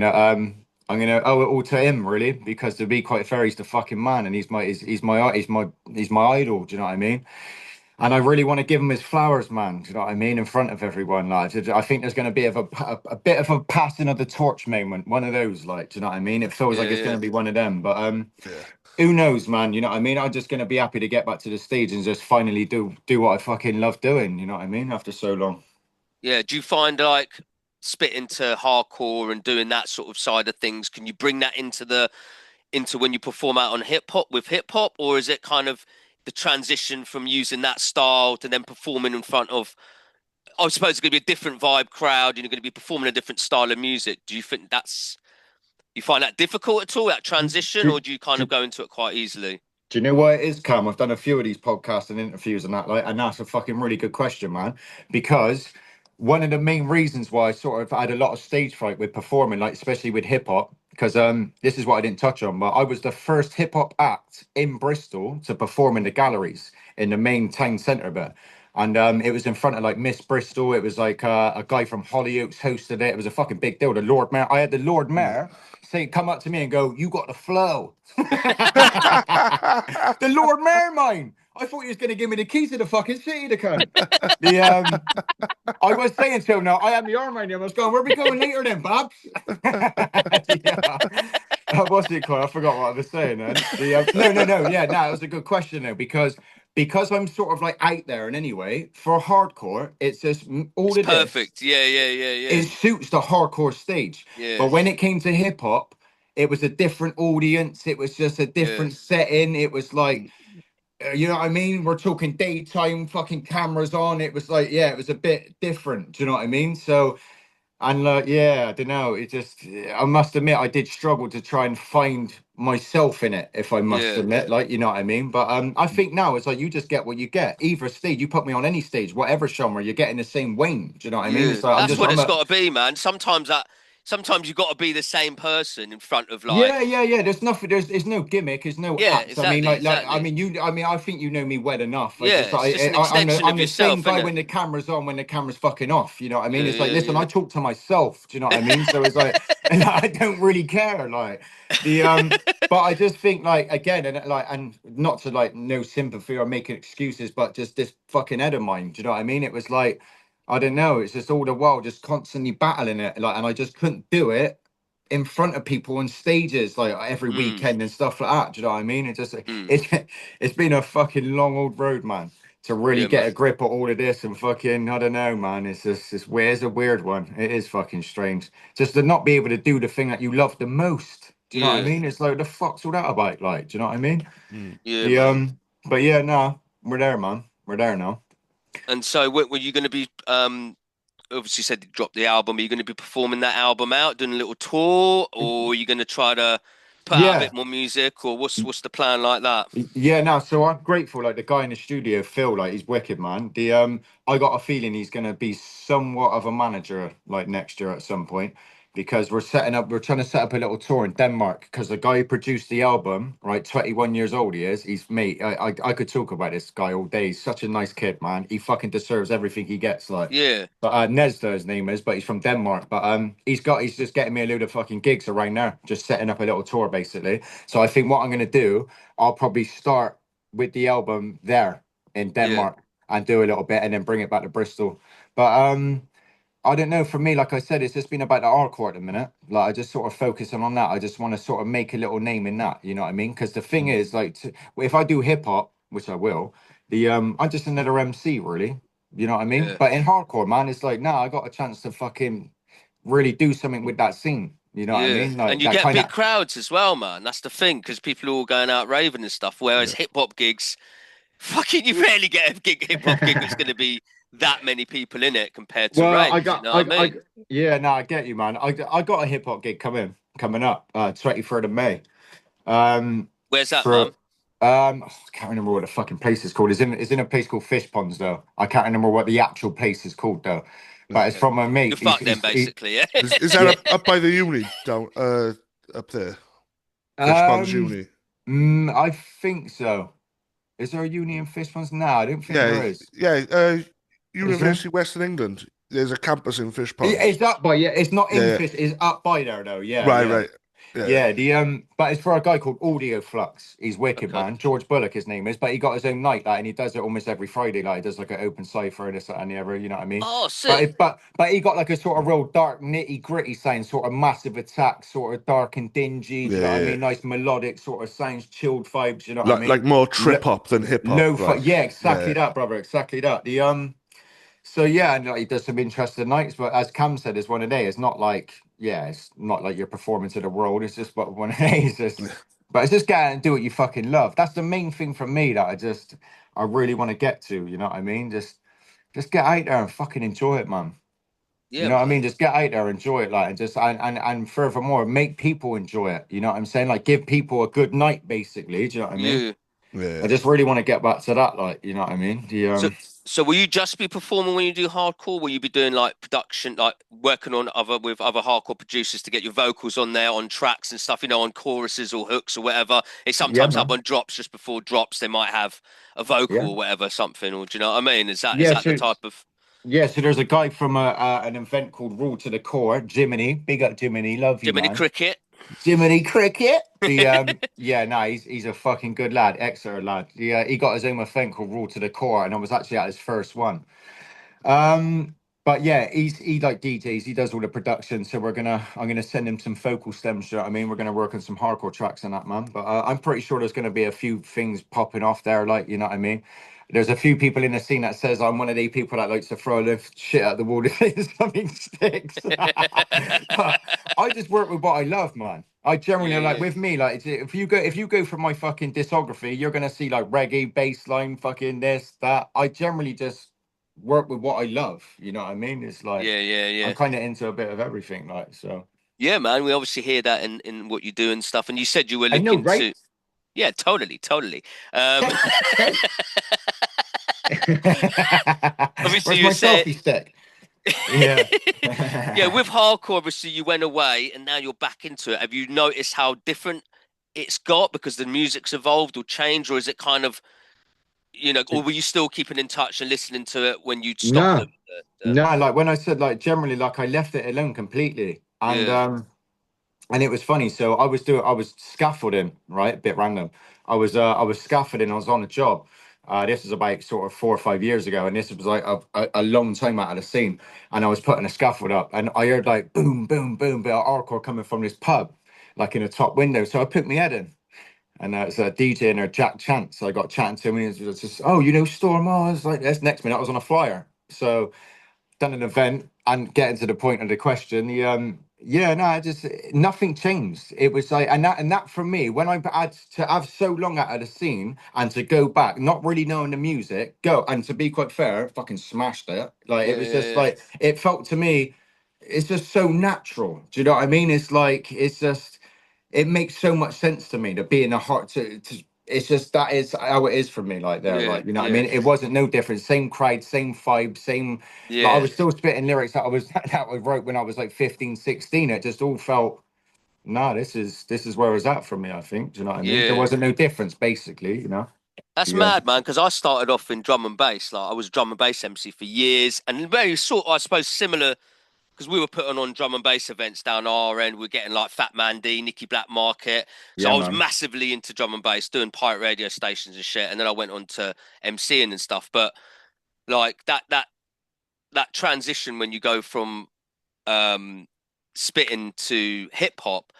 gonna owe it all to him really, because to be quite fair, he's the fucking man, and he's my idol, do you know what I mean? And I really want to give him his flowers, man. Do you know what I mean? In front of everyone, like I think there's going to be a bit of a passing of the torch moment, one of those, like, do you know what I mean? It feels like Yeah, it's going yeah. to be one of them, but Yeah. who knows, man? You know what I mean? I'm just gonna be happy to get back to the stage and just finally do what I fucking love doing. You know what I mean? After so long. Yeah. Do you find like spit into hardcore and doing that sort of side of things? Can you bring that into when you perform out on hip hop, or is it kind of the transition from using that style to then performing in front of, I suppose it's going to be a different vibe crowd, and you're going to be performing a different style of music. Do you think you find that difficult at all, that transition, Do, or do you kind do, of go into it quite easily? do you know what it is, Cam? I've done a few of these podcasts and interviews and that, like, and that's a fucking really good question, man. Because one of the main reasons why I sort of had a lot of stage fright with performing, like especially with hip hop, because this is what I didn't touch on, but I was the first hip hop act in Bristol to perform in the galleries in the main town centre bit. And it was in front of like Miss Bristol. It was like a guy from Hollyoaks hosted it. It was a fucking big deal. The Lord Mayor. I had the Lord Mayor say, come up to me and go, "You got the flow." The Lord Mayor, mine. I thought he was going to give me the keys to the fucking city to come. The I was saying to him now, I am the arm around him. I was going, "Where are we going later then, Babs?" Yeah. What's it called? I forgot what I was saying then. No. Yeah, no, it was a good question though, because I'm sort of like out there, and anyway, for hardcore, it's just all It's of this. perfect. Yeah, yeah, yeah, It yeah, suits the hardcore stage. yeah, But when it came to hip hop, it was a different audience. It was just a yeah, different setting. It was like, you know what I mean? We're talking daytime, fucking cameras on. It was like, yeah, it was a bit different. Do you know what I mean? So, and yeah, I don't know. It just, I must admit, I did struggle to try and find myself in it, if I must yeah. admit, like, you know what I mean? But I think now it's like you just get what you get. Either stage, you put me on any stage, whatever genre, you're getting the same Wayne. Do you know what I mean? Yeah, It's like that's what I'm it's a got to be, man. Sometimes you got to be the same person in front of yeah, like, yeah, yeah. There's nothing. There's no gimmick. There's no yeah, acts. I mean, exactly, like. I exactly. mean, you. I mean, I think you know me well enough. I Yeah, just, it's just an I'm extension I'm of the same yourself, guy isn't when it? the camera's on, when the camera's fucking off. You know what I mean? Yeah, It's like, yeah, listen, yeah. I talk to myself. Do you know what I mean? So it's like, and I don't really care. Like the but I just think like again, and like, and not to like no sympathy or making excuses, but just this fucking head of mine. Do you know what I mean? It was like, I don't know. It's just all the while just constantly battling it, like, and I just couldn't do it in front of people on stages like every Mm, weekend and stuff like that. Do you know what I mean? It just mm. it's been a fucking long old road, man, to really Yeah, get a man. grip of all of this and fucking I don't know, man. It's just it's a weird one. It is fucking strange. Just to not be able to do the thing that you love the most. Do you know what I Yeah, mean? It's like the fuck's all that about? Like, do you know what I mean? yeah, The man. but yeah, no, we're there, man. We're there now. And so, were you going to be obviously you said you dropped the album. Are you going to be performing that album out, doing a little tour, or are you going to try to put out a Yeah. bit more music, or what's the plan like that? Yeah, no, so I'm grateful. Like the guy in the studio, Phil, like he's wicked, man. The I got a feeling he's gonna be somewhat of a manager like next year at some point, because we're trying to set up a little tour in Denmark, because the guy who produced the album, right, 21 years old he is. He's mate. I could talk about this guy all day. He's such a nice kid, man. He fucking deserves everything he gets, like. Yeah, But Nesda, his name is, but he's from Denmark. But he's just getting me a load of fucking gigs around there, just setting up a little tour basically. So I think what I'm gonna do, I'll probably start. with the album there in Yeah. Denmark and do a little bit and then bring it back to Bristol. But I don't know. For me, like I said, it's just been about the hardcore at the minute. Like I just sort of focusing on that. I just want to sort of make a little name in that. You know what I mean? Because the thing is, like, if I do hip hop, which I will, I'm just another MC, really. You know what I mean? Yeah. But in hardcore, man, it's like, nah, I got a chance to fucking really do something with that scene. You know what I Yeah, mean? and Like you that get kind of. big crowds as well, man. That's the thing, because people are all going out raving and stuff. Whereas Yeah. hip hop gigs, fucking, you rarely get a hip hop gig that's going to be that many people in it compared to Well, raves. You know what I mean? yeah, no, I get you, man. I got a hip hop gig coming up, 23rd of May. Where's that, For man? I can't remember what the fucking place is called. It's in a place called Fish Ponds though. I can't remember what the actual place is called though. But it's Yeah. from my You mate. fuck them basically, yeah. Is that Yeah. up by the uni down up there? Fish Ponds Um, Uni. I think so. Is there a uni in Fish Ponds? No, I don't think Yeah, there is. yeah. Is there? University of Western England. There's a campus in Fish Ponds. It's up by, yeah. It's not Yeah, in yeah. Fish. It's up by there though. Yeah, Right, yeah. right. Yeah, Yeah, but it's for a guy called Audio Flux. He's wicked, Okay. man. George Bullock, his name is, but he got his own night, like, and he does it almost every Friday. Like, he does like an open cipher and this that, and the other. You know what I mean? Oh, sick. But he got like a sort of real dark, nitty gritty sound, sort of Massive Attack, sort of dark and dingy. Do you yeah, know what I yeah. mean? Nice melodic sort of sounds, chilled vibes. You know what I Like mean? more trip hop than hip hop. Like, Yeah, exactly yeah, that, brother. Exactly that. So yeah, and like, he does some interesting nights, but as Cam said, it's one a day. It's not like, yeah, it's not like you're performing to the world. It's just but one a day. But it's just get out and do what you fucking love. That's the main thing for me that I really want to get to. You know what I mean? Just get out there and fucking enjoy it, man. You Yeah, know what I mean? man. Just get out there, enjoy it, like, and just and furthermore, make people enjoy it. You know what I'm saying? Like, give people a good night, basically. Do you know what I mean? Yeah. yeah. I just really want to get back to that, like, you know what I mean? So, so will you just be performing when you do hardcore? Will you be doing like production, like working on with other hardcore producers to get your vocals on there on tracks and stuff, on choruses or hooks or whatever? They Yeah, sometimes have man. on drops just before drops. They might have a vocal Yeah. or whatever, something. Or do you know what I mean? Is Yeah, that the so type of yeah, so there's a guy from an event called Rule to the Core, Jiminy. Big up Jiminy, love you, Jiminy man. Cricket? Jiminy Cricket. Yeah, no, he's a fucking good lad, Exeter lad. Yeah, he got his own event called Rule to the Core, and I was actually at his first one. But yeah, he like DJs, he does all the production. So I'm gonna send him some focal stems. You know what I mean? We're gonna work on some hardcore tracks on that, man. But I'm pretty sure there's gonna be a few things popping off there, like, you know what I mean. There's a few people in the scene that says I'm one of the people that likes to throw the shit at the wall if something sticks. But I just work with what I love, man. I generally Yeah, like yeah. with me, like if you go for my fucking discography, you're gonna see like reggae, bass line, fucking this, that. I generally just work with what I love. You know what I mean? It's like Yeah, yeah, I'm yeah. kind of into a bit of everything, like so. Yeah, man. We obviously hear that in what you do and stuff. And you said you were I know, looking right? to, yeah, totally, totally. Um, obviously Where's you my said, selfie stick? Yeah. yeah, with hardcore, obviously you went away and now you're back into it. Have you noticed how different it's got because the music's evolved or changed, or is it kind of, or were you still keeping in touch and listening to it when you'd stop No, the no, like when I said like generally like I left it alone completely. yeah, And it was funny. So I was scaffolding, right? A bit random. I was scaffolding, I was on a job. This was about sort of 4 or 5 years ago, and this was like a long time out of the scene. And I was putting a scaffold up, and I heard like boom, boom, boom, bit of hardcore coming from this pub, like in a top window. So I put my head in, and it's a DJ in there, Jack Chance. So I got chatting to him, and he was just, oh, you know, Storm. Oh, I was like, this next minute I was on a flyer. So done an event and getting to the point of the question, yeah, no, I just nothing changed. It was like, and that for me, when I had to have so long out of the scene and to go back, not really knowing the music, go and to be quite fair, fucking smashed it. Like it yeah, was yeah, just yeah. like it felt to me, it's just so natural. Do you know what I mean? It's like it's just it makes so much sense to me to be in a heart to it's just that is how it is for me, like there, Yeah, like, you know what I yeah, mean? It wasn't no different, same crowd, same vibe, same, like I yeah. was still spitting lyrics that I was that I wrote when I was like 15, 16. It just all felt, nah, this is where it's at for me, I think. Do you know what I mean? There Yeah. wasn't no difference, basically, you know. That's Yeah. mad, man. Because I started off in drum and bass. Like I was a drum and bass MC for years, and very sort, I suppose, similar because we were putting on drum and bass events down our end. We were getting like Fat Man D, Nicky Black Market. So Yeah, I was man. massively into drum and bass, doing pirate radio stations and shit. And then I went on to MCing and stuff. But like that transition when you go from spitting to hip hop,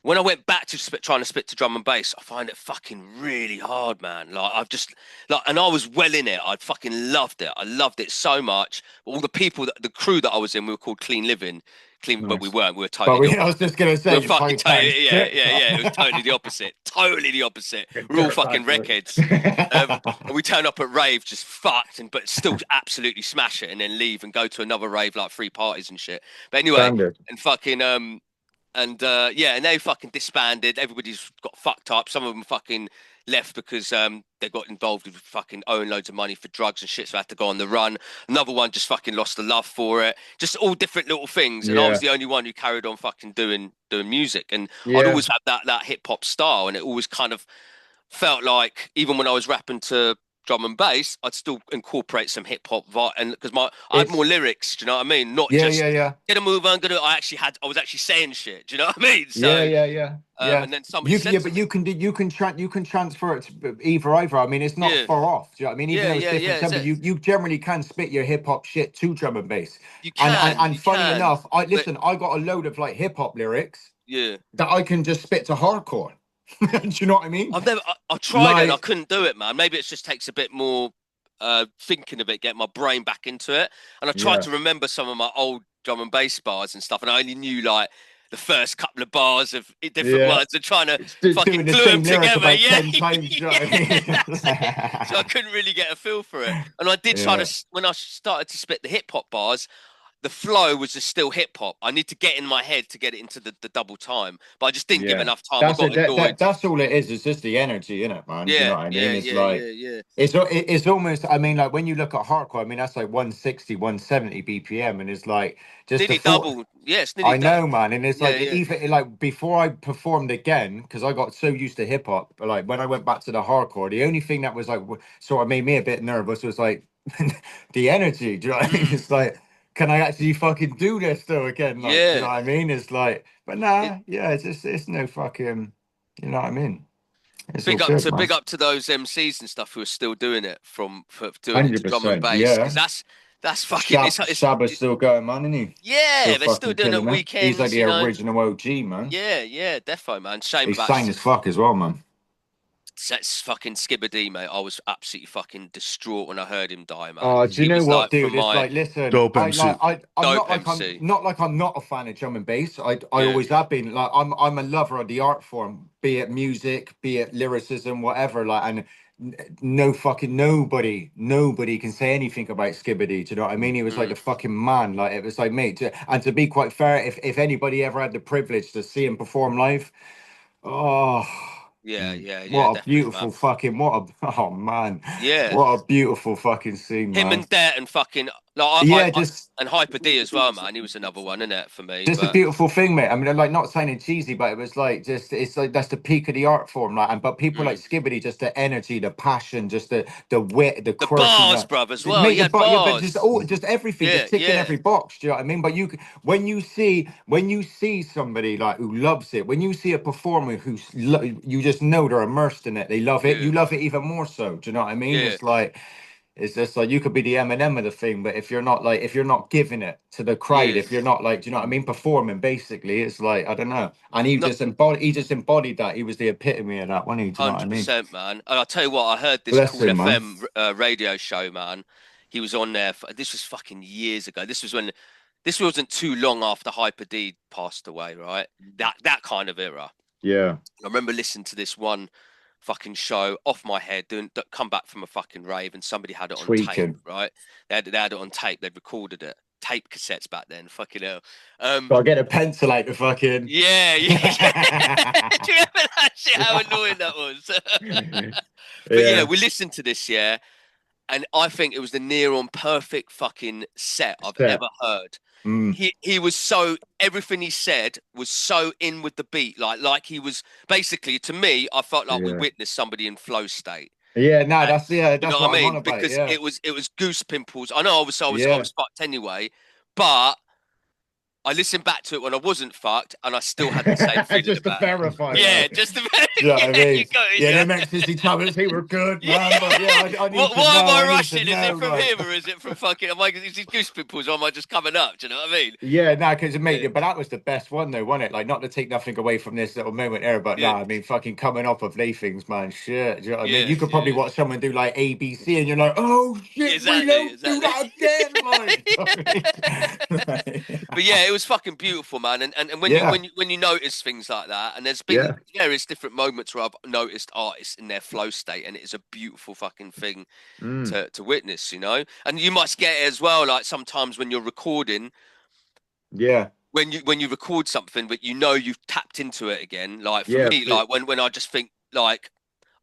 when I went back to trying to spit to drum and bass, I find it fucking really hard, man. Like I've just like, and I was well in it. I fucking loved it. I loved it so much. But all the people, the crew that I was in, we were called Clean Living. Clean, but we Nice. weren't. We were But totally the I was opposite. just gonna We say, were you fucking probably chatting totally, yeah, shit. yeah, yeah. It was totally the opposite. Totally the opposite. We're all fucking Dirtbags, wreckheads. mate. And we turn up at rave just fucked, and but still absolutely smash it, and then leave and go to another rave like 3 parties and shit. But anyway, Standard. and fucking yeah, and they fucking disbanded. Everybody's got fucked up. Some of them fucking left because they got involved with fucking owing loads of money for drugs and shit, so I had to go on the run. Another one just fucking lost the love for it. Just all different little things. And I was Yeah. the only one who carried on fucking doing music. And I'd Yeah. always had that hip hop style, and it always kind of felt like even when I was rapping to drum and bass, I'd still incorporate some hip hop vibe, and because I had more It's lyrics. Do you know what I mean? Not yeah, just yeah, yeah. get a move on. I was actually saying shit. Do you know what I mean? Yeah, So, yeah, yeah, yeah. and then somebody said to But me, you can transfer it to either. I mean, it's not yeah, far off. Do you know what I mean? Even yeah, though it's yeah, different yeah. Is tempo, it? you generally can spit your hip hop shit to drum and bass. You And can, you funny can, enough, I but listen. I got a load of like hip hop lyrics yeah, that I can just spit to hardcore. Do you know what I mean? I tried it and I Like, couldn't do it, man. Maybe it just takes a bit more thinking of it, get my brain back into it. And I tried yeah, to remember some of my old drum and bass bars and stuff, and I only knew like the first couple of bars of different yeah. words and trying to It's fucking doing the glue them same lyric together. about Yeah, 10 times. You know what yeah, that's it. So I I couldn't really get a feel for it. And I did try mean? to, when I started to spit the hip hop bars, the flow was just still hip hop. I need to get in my head to get it into the double time, but I just didn't give Yeah, enough time. I that's it. got annoyed. That's all it is. It's just the energy in it, man. Do you know Yeah, what I mean? yeah, It's yeah, like yeah, yeah. it's almost. I mean, like when you look at hardcore, I mean that's like 160, 170 BPM, and it's like just the Nearly thought. double. Yeah, it's nearly I know, man, and it's yeah, like yeah. even like before I performed again because I got so used to hip hop. Like when I went back to the hardcore, the only thing that was like sort of made me a bit nervous was like the energy. Do you know what I mean? Mm, It's like, can I actually fucking do this though again? Like, do you know yeah. what I mean? It's like, but It, nah, yeah, it's no fucking. You know what I mean? It's all good, man. big up to those MCs and stuff who are still doing it for doing it to drum and 100%. bass, because Yeah. that's fucking it's Shabba's still going, man, isn't he? Still yeah, they're still fucking doing it killing it. He's like weekends, the you know. original OG, man. Yeah, yeah, defo, man. Shame He's about signed as fuck as well, man. that's fucking Skibbity, mate. I was absolutely fucking distraught when I heard him die, man, Oh, because do you he know was what, like from dude? It's my like, listen, Dope MC. I'm dope MC. not like I'm not a fan of drum and bass. I Yeah. always have been. Like, I'm a lover of the art form, be it music, be it lyricism, whatever. Like, and no fucking nobody can say anything about Skibbity. Do you know what I mean? He was like Mm. the fucking man. Like, it was like, mate. And to be quite fair, if anybody ever had the privilege to see him perform live, oh. Yeah, yeah, yeah, What a definitely, man. beautiful fucking oh man, Yeah. what a beautiful fucking scene, Him man. and Det and fucking like Yeah, I just and Hyper D as well, man. He was another one, isn't it, for me? a But beautiful thing, mate. I mean, I'm like not sounding cheesy, but it was like just it's like that's the peak of the art form, like. And but people like mm. Skibbity, just the energy, the passion, just the wit, the The bars, quirkiness. bruv, as well. He Mate, had but yeah, but just bars. all, just everything, Yeah, just ticking yeah, every box. Do you know what I mean? But when you see somebody like who loves it, when you see a performer you just know they're immersed in it, they love it. yeah, You love it even more so. Do you know what I mean? yeah. It's like. It's just like you could be the Eminem of the thing, but if you're not giving it to the crowd, Yeah. if you're not like, do you know what I mean, performing, basically, it's like I don't know. And No, he just embodied that. He was the epitome of that, wasn't he? Do you know what I mean? 100%, man. And I'll tell you what, I heard this Bless Cool him, man. FM radio show, man. He was on there. This was fucking years ago. This wasn't too long after Hyper D passed away, right? That kind of era. Yeah. I remember listening to this one fucking show off my head, come back from a fucking rave, and somebody had it on tape, Tweaking. right? They had it on tape. They'd recorded it. Tape cassettes back then. Fucking hell. Gotta get a pencil out the fucking. Yeah, yeah. Do you remember that shit? How annoying that was. But yeah, Yeah. we listened to this, yeah, and I think it was the near on perfect fucking set I've Set. ever heard. Mm. He was so, everything he said was so in with the beat, like he was basically, to me, I felt like we Yeah. witnessed somebody in flow state. Yeah, no, And you that's know what what I I'm on mean? about. Because Yeah. it was goose pimples. I know I Yeah. was fucked anyway, but I listened back to it when I wasn't fucked, and I still had the same feeling Just to about it. verify, Yeah, like. just to Do you know what I yeah, you mean? got it. Yeah, Yeah. them ecstasy tablets, they were good, Yeah. man. But yeah, I need to Why am know. I I need to rushing? Is know, it from like. him or is it from fucking? Am I? Is these goose pimples or am I just coming up? Do you know what I mean? Yeah, nah, because Yeah, mate, but that was the best one though, wasn't it? Like, not to take nothing away from this little moment there, but yeah, nah, I mean, fucking coming off of things, man, shit. Do you know what I mean? yeah, You could probably yeah. watch someone do like ABC, and you're like, oh shit, Exactly, reload, do exactly. that again, like. Do you know what I mean? But yeah, it was fucking beautiful, man. And when you Yeah, when you notice things like that, and there's been yeah. various different moments where I've noticed artists in their flow state, and it is a beautiful fucking thing Mm, to witness, you know. And you must get it as well. Like sometimes when you're recording, yeah, when you record something, but you know you've tapped into it again. Like for yeah. me, like when I just think like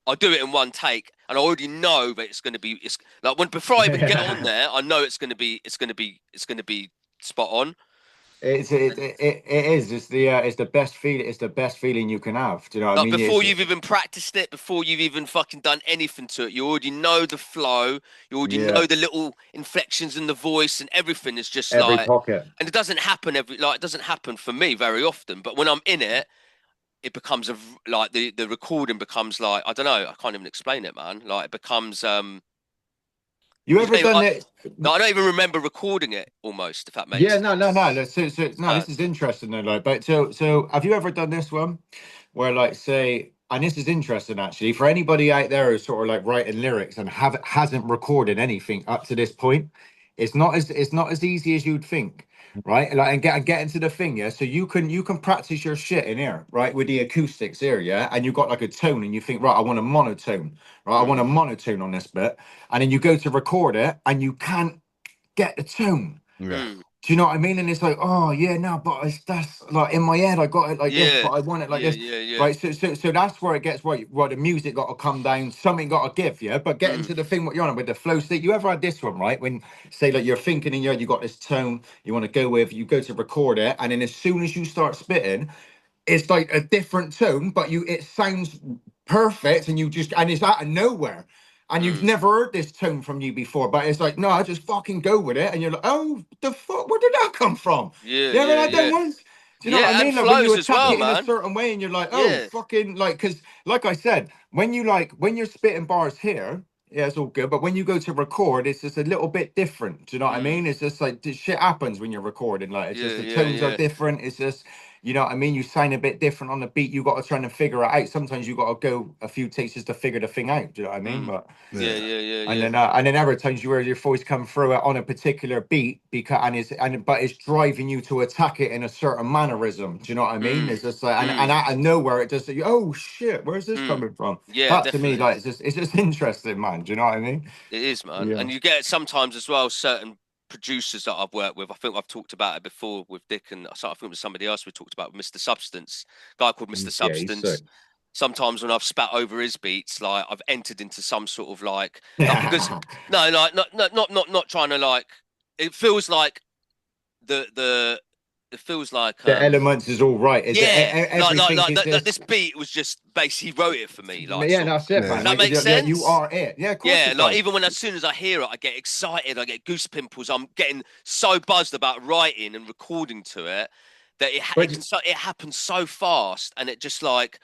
I'll do it in one take, and I already know that it's going to be. It's like when before I even get on there, I know it's going to be spot on. It is. It's the best feeling. It's the best feeling you can have. Do you know what I Like mean? before you've even practiced it, before you've even fucking done anything to it, you already know the flow. You already Yeah. know the little inflections in the voice and everything is just Every like. pocket. And it doesn't happen it doesn't happen for me very often. But when I'm in it, it becomes like the recording becomes like I don't know. I can't even explain it, man. Like it becomes You you ever don't even, done it? no, I don't even remember recording it almost. If that Yeah, makes no. sense. It's No, mad. this is interesting though. Like, but have you ever done this one where, like, say, and this is interesting actually for anybody out there who's sort of like writing lyrics and hasn't recorded anything up to this point. It's not as easy as you'd think, right? Like, and get into the thing, yeah. So you can practice your shit in here, right, with the acoustics here, yeah. And you got like a tone, and you think, right, I want a monotone, right? I want a Mm, monotone on this bit, and then you go to record it, and you can't get the tone. Yeah. mm, Do you know what I mean? And it's like, oh yeah, no, but that's like in my head, I got it like this, yeah, but I want it like yeah, this, yeah, yeah. right? So that's where it gets where the music got to come down, something got to give, yeah. But getting Mm, to the thing what you're on with the flow state, you ever had this one, right? When say like you're thinking in your head, you got this tone you want to go with, you go to record it, and then as soon as you start spitting, it's like a different tone, but it sounds perfect, and it's out of nowhere. And you've mm. never heard this tone from you before, but it's like, no, I just fucking go with it. And you're like, oh, the fuck, where did that come from? Yeah, You ever yeah, had them yeah, ones? Do you know what I yeah. And mean? Like when you flows as attack well, it in a man. certain way and you're like, oh, Yeah. fucking, like, because like I said, when you're spitting bars here, yeah, it's all good. But when you go to record, it's just a little bit different. Do you know what I Mm. mean? It's just like shit happens when you're recording. Like it's just Yeah, the yeah, tones are yeah. different. It's just you know what I mean? You sound a bit different on the beat. You got to try and figure it out. Sometimes you got to go a few takes just to figure the thing out. Do you know what I mean? Mm. But Yeah, Yeah. yeah, yeah, yeah. and then other times you hear your voice come through it on a particular beat because but it's driving you to attack it in a certain mannerism. Do you know what I mean? Mm. It's just like and Mm. out of nowhere it just oh shit, where's this Mm. coming from? Yeah, That to me definitely. like it's just interesting, man. Do you know what I mean? It is, man. Yeah. And you get sometimes as well certain producers that I've worked with. I think I've talked about it before with Dick and I think it was somebody else we talked about with Mr. Substance, guy called Mr. Yeah, he's Substance. sick. Sometimes when I've spat over his beats, like I've entered into some sort of like because no, like not trying to like it feels like the it feels like The elements is all right. yeah, Everything is like just this beat was just basically wrote it for me, like yeah, sort of. that's it, Yeah. Does man. that Like make yeah, you sense? are it. Yeah, of course Yeah, it like does. even when as soon as I hear it, I get excited, I get goose pimples. I'm getting so buzzed about writing and recording to it that But it happens so fast, and it just like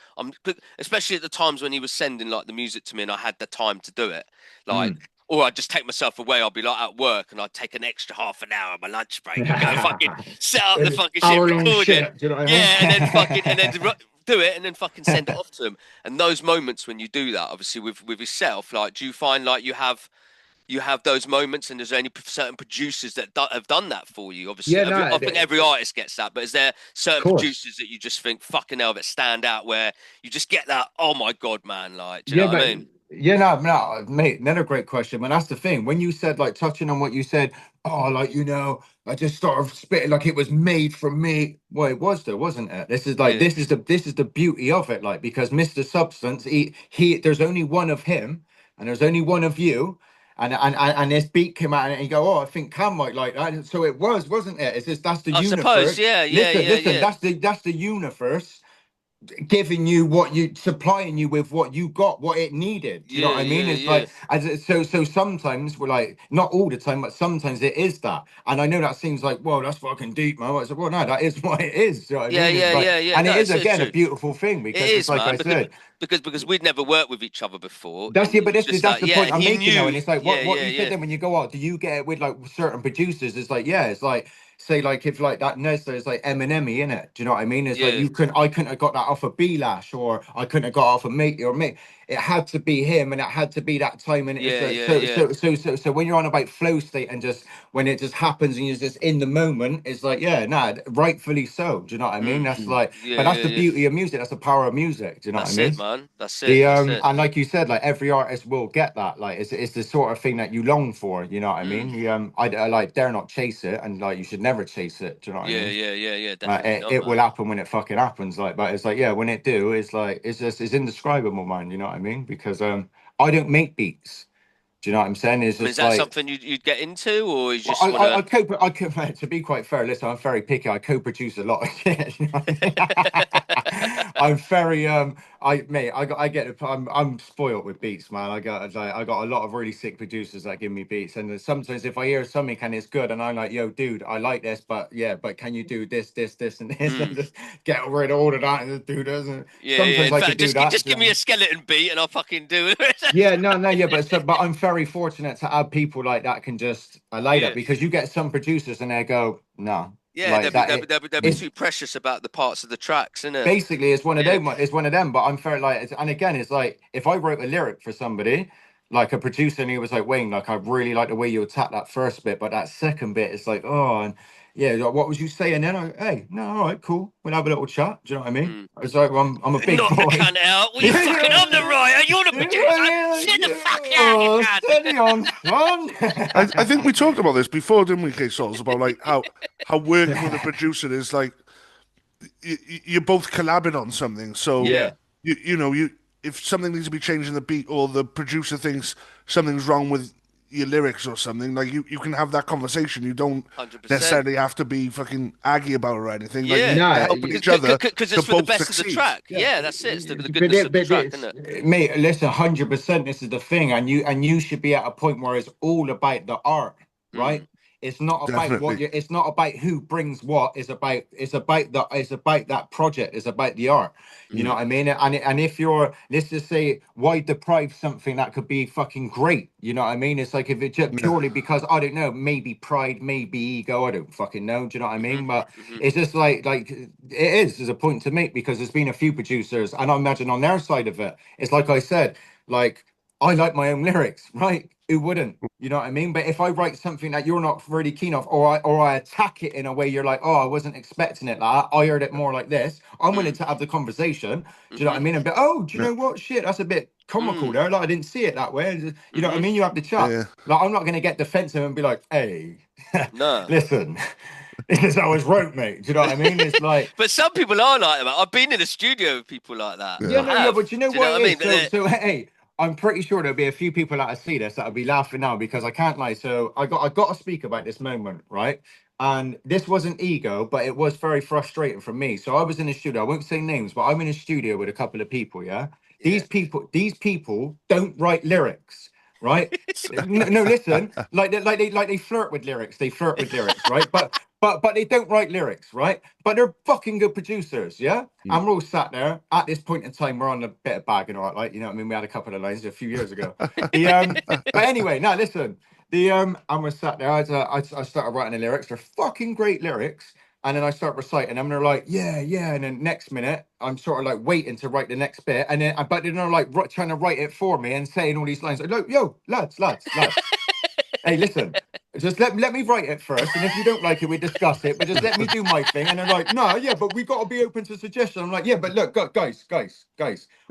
especially at the times when he was sending like the music to me, and I had the time to do it, like. mm. Or I'd just take myself away. I'd be like at work, and I'd take an extra half an hour on my lunch break and go fucking set up the fucking shit, Hour long record it, shit. Do you know what I mean? yeah, and then do it, and then fucking send it off to him. And those moments when you do that, obviously with yourself, like, do you find like you have those moments, and there's only certain producers that have done that for you? Obviously, Yeah, no, I think every artist gets that, but is there of certain course. producers that you just think fucking hell that stand out where you just get that? Oh my god, man! Like, do you Yeah, know what I but mean? yeah, no, mate, another great question. But that's the thing. When you said like touching on what you said, oh, like I just sort of spitting like it was made from me. Well, it was though, wasn't it? Yeah, This is the beauty of it, like because Mr. Substance, he there's only one of him and there's only one of you. And this beat came out and you go, oh, I think Cam might like that. And so it was, wasn't it? It's just that's the I suppose. universe. Yeah, yeah, Listen, yeah, listen, yeah. that's the universe giving you supplying you with what you got, what it needed. Do you know what I mean? It's like, so sometimes we're like, not all the time, but sometimes it is that. And I know that seems like, well, that's fucking deep, man. It's like, well, no, that is what it is. Do you know what I mean? It's like, and it No, is it's again a true. beautiful thing, It because it's is, like I man, said. because we'd never worked with each other before, That's and yeah, it but was that's just that's like, the point I'm he making now, knew, and it's like what you said then when you go out, do you get it with like certain producers? It's like, yeah, it's like, say like if like that Nestle is like Eminem in it, do you know what I mean? It's like yeah, I couldn't have got that off of B-Lash, or I couldn't have got off of Mate or Mate. It had to be him, and it had to be that time, and it's yeah, like, yeah, yeah. so when you're on about flow state and just when it just happens and you're just in the moment, it's like, yeah, nah, rightfully so. Do you know what I mean? Mm. That's like, Yeah, but that's yeah, the yeah. beauty of music. That's the power of music. Do you know what I That's mean? it, man. That's it. The That's it. and like you said, like every artist will get that. Like it's the sort of thing that you long for. You know what I Mm. mean? I like dare not chase it, and like you should never chase it. Do you know what I Yeah, mean? yeah, yeah, yeah. Definitely It, not, it will man. happen when it fucking happens. Like, but it's like, yeah, when it do, it's like it's indescribable, man. You know what I mean? Because I don't make beats. Do you know what I'm saying? It's I mean, is just that like, something you'd get into, or you well, just want to? to be quite fair, listen, I'm very picky. I co-produce a lot of shit. You know what I mean? I'm very, I get it. I'm spoiled with beats, man. I got a lot of really sick producers that give me beats. And sometimes if I hear something and it's good and I'm like, yo, dude, I like this, but yeah, but can you do this, and this, and Mm. just get rid of all of that and just do this. And Yeah, yeah. sometimes In I fact, could do that. just give me a skeleton beat, and I'll fucking do it. Yeah, no, yeah, but I'm very fortunate to have people like that can just allow that, Yeah, because you get some producers and they go, no, yeah. like that. They'll be It's too precious about the parts of the tracks, isn't it? basically it's one of Yeah. them. It's one of them. But I'm fair, like, and again, it's like if I wrote a lyric for somebody, like a producer, and he was like, Wayne, like I really like the way you attack that first bit, but that second bit, it's like, oh, and yeah, like, what was you saying then? Hey, no, all right, cool, we'll have a little chat. Do you know what I mean? Mm. It's like, I'm a big Knock the boy. cunt out. Well, you fucking, I'm the Yeah, writer. You're the yeah, producer. yeah, Sit the fuck out, you yeah. cunt. Steady on, son. I think we talked about this before, didn't we, K-Saulz, about like how working with a producer is like you're both collabing on something. So Yeah, Yeah. you if something needs to be changed in the beat, or the producer thinks something's wrong with your lyrics or something, like you can have that conversation. You don't 100%. necessarily have to be fucking aggy about it or anything. Like Yeah, you're No, helping each other because to it's for the both best of the succeed. track. yeah, Yeah, that's it. It's the goodness but of the but track, it's isn't it? mate. Listen, 100%. This is the thing, and you should be at a point where it's all about the art, Mm. right? It's not about what Definitely. you. It's not about who brings what. It's about that project. It's about the art. You know Mm. what I mean? And if you're, let's just say, why deprive something that could be fucking great? You know what I mean? It's like if it's just Yeah. purely because I don't know, maybe pride, maybe ego. I don't fucking know. Do you know what I Hmm. mean? But Hmm. it's just like it is. There's a point to make, because there's been a few producers, and I imagine on their side of it, it's like I said, like I like my own lyrics, right? Who wouldn't? You know what I mean? But if I write something that you're not really keen of, or I attack it in a way you're like, oh, I wasn't expecting it like that. I heard it more like this. I'm willing Mm. to have the conversation. Do you know what Hmm. I mean? And be, oh, do you Yeah. know what? Shit, that's a bit comical Mm. there. Like I didn't see it that way. You know what I Hmm. mean? You have the chat. Yeah. Like I'm not gonna get defensive and be like, hey, No. listen, this is how it's wrote, mate. Do you know what I mean? It's like, But some people are like that. I've been in a studio with people like that. yeah, I Yeah. no, yeah, have. but you know Do you know what what it I mean? is? So hey, I'm pretty sure there'll be a few people that see this that'll be laughing now, because I can't lie. So I got to speak about this moment, right? And this wasn't ego, but it was very frustrating for me. So I was in a studio. I won't say names, but I'm in a studio with a couple of people. Yeah, Yeah. these people don't write lyrics, right? No, no, listen, like they flirt with lyrics. They flirt with lyrics, right? But they don't write lyrics, right? But they're fucking good producers, yeah. Mm. And we're all sat there at this point in time. We're on a bit of bagging, all right, like you know what I mean. We had a couple of lines a few years ago. The but anyway, now listen. The and we're sat there. I started writing the lyrics. They're fucking great lyrics. And then I start reciting them, and they're like, yeah, yeah. And then next minute, I'm sort of like waiting to write the next bit, and then but they're like trying to write it for me and saying all these lines like, yo, lads. Hey, listen, just let me write it first, and if you don't like it, we discuss it. But just let me do my thing. And they're like, no, yeah, but we got to be open to suggestion. I'm like, yeah, but look, guys,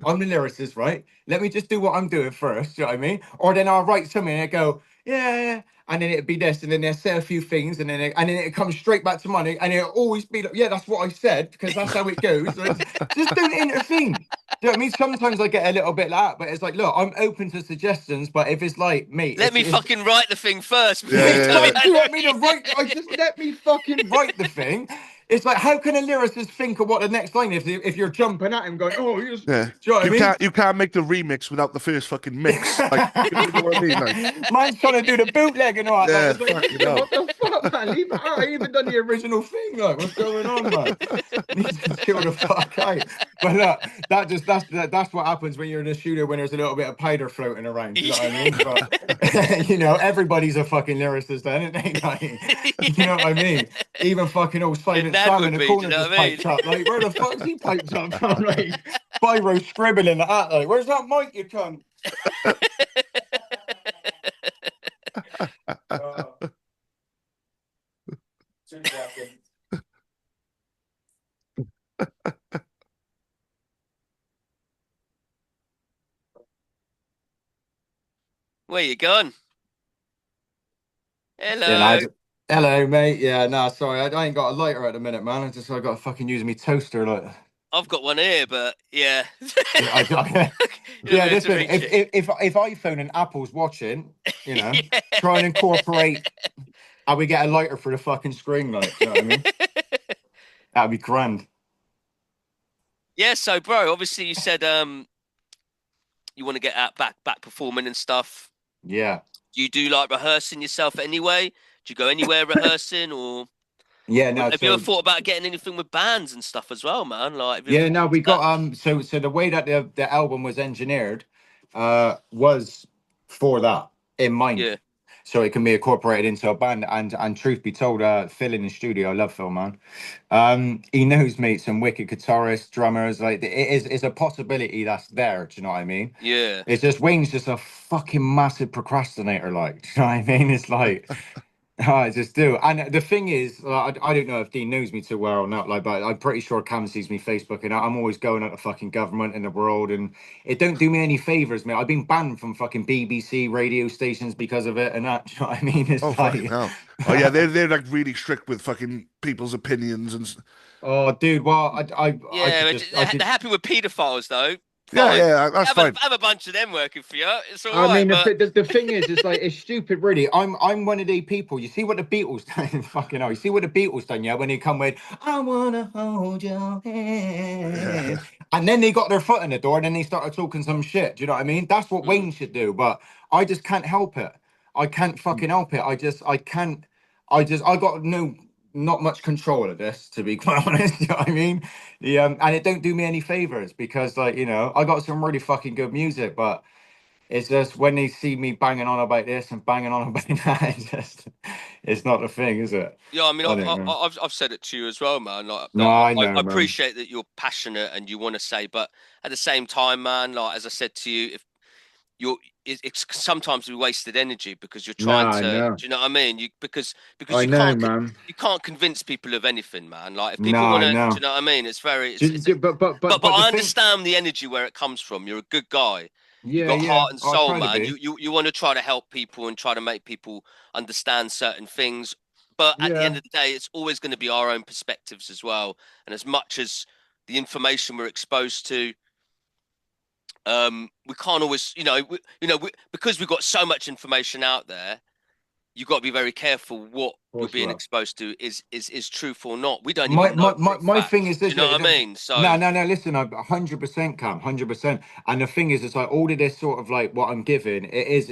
I'm the lyricist, right? Let me just do what I'm doing first. Do you know what I mean? Or then I'll write something and I go, yeah, and then it'd be this, and then they'll say a few things, and then it comes straight back to money, and it'll always be like, yeah, that's what I said, because that's how it goes. So just don't intervene. know what I mean? Sometimes I get a little bit like that, but it's like, look, I'm open to suggestions, but if it's like, mate, Let me fucking write the thing first. Yeah. do you know what I mean? I just let me fucking write the thing. It's like, how can a lyricist think of what the next line is if you're jumping at him going, oh, do Yeah. you know what I mean? You can't make the remix without the first fucking mix. Like, you know what I mean? Like, Man's trying to do the bootleg and all that. yeah, Like, it's like, fucking hell. what the fuck, man? Leave it out. I ain't even done the original thing. Like, what's going on, man? Needs to chill the fuck out. But look, that's what happens when you're in a studio when there's a little bit of powder floating around. You know what I mean? But you know, everybody's a fucking lyricist, then, isn't they? Like, you know what I mean? Even fucking old Silent Sam in the corner just piped up. Like, where the fuck's he piped up from? Like, Biro scribbling at that. Like, where's that mic, you cunt? Where you gone? Hello. Yeah, hello, mate. Yeah, no, sorry, I ain't got a lighter at the minute, man. I got to fucking use me toaster. Like, I've got one here, but yeah. yeah, listen, if iPhone and Apple's watching, you know, try and incorporate how we get a lighter for the fucking screen light. You know what I mean? That'd be grand. Yeah, so bro, obviously you said you want to get out back performing and stuff. Yeah. Do you do like rehearsing yourself anyway? Do you go anywhere rehearsing or? Yeah, no. Have you ever thought about getting anything with bands and stuff as well, man? Like, yeah, no, we got So the way that the album was engineered, was for that in mind. Yeah. So it can be incorporated into a band. And truth be told, Phil in the studio, I love Phil, man. He knows, mate, some wicked guitarists, drummers. Like, it's a possibility that's there. Do you know what I mean? Yeah. It's just Wayne's just a fucking massive procrastinator. Like, do you know what I mean? It's like. I just do. And the thing is, I don't know if Dean knows me too well or not, like, but I'm pretty sure Cam sees me Facebook, and I'm always going at the fucking government in the world, and it don't do me any favors, mate. I've been banned from fucking BBC radio stations because of it, and that. Do you know what I mean? It's fucking hell. Oh yeah, they're like really strict with fucking people's opinions and. Oh, dude. Well, they're happy with paedophiles though. Fine. Yeah, that's fine. Have a bunch of them working for you. It's all I right. mean, the thing is, it's like, it's stupid, really. I'm one of these people. You see what the Beatles done? Fucking hell. You see what the Beatles done, yeah? When they come with, I wanna hold your hand. And then they got their foot in the door and then they started talking some shit. Do you know what I mean? That's what Wayne should do. But I just can't help it. I can't fucking help it. I got not much control of this, to be quite honest. You know what I mean? And it don't do me any favors because, like, you know, I got some really fucking good music, but it's just when they see me banging on about this and banging on about that, it's not the thing, is it? Yeah, I mean, I've said it to you as well, man. Like, no, I know, I appreciate that you're passionate and you want to say, but at the same time, man, like, as I said to you, if it's sometimes we wasted energy because you're trying to. Do you know what I mean? Because you can't convince people of anything, man. Like, if people want to, do you know what I mean? It's very. But I understand the energy where it comes from. You're a good guy. Yeah, you've got heart and soul, man. You want to try to help people and try to make people understand certain things. But at the end of the day, it's always going to be our own perspectives as well. And as much as the information we're exposed to. We can't always, because we've got so much information out there. You've got to be very careful what you're being exposed to is truth or not. We don't even know. My thing is this. Do you know what I mean? So no. Listen, I'm 100%, Cam, 100%. And the thing is, it's like all of this sort of like what I'm giving. It is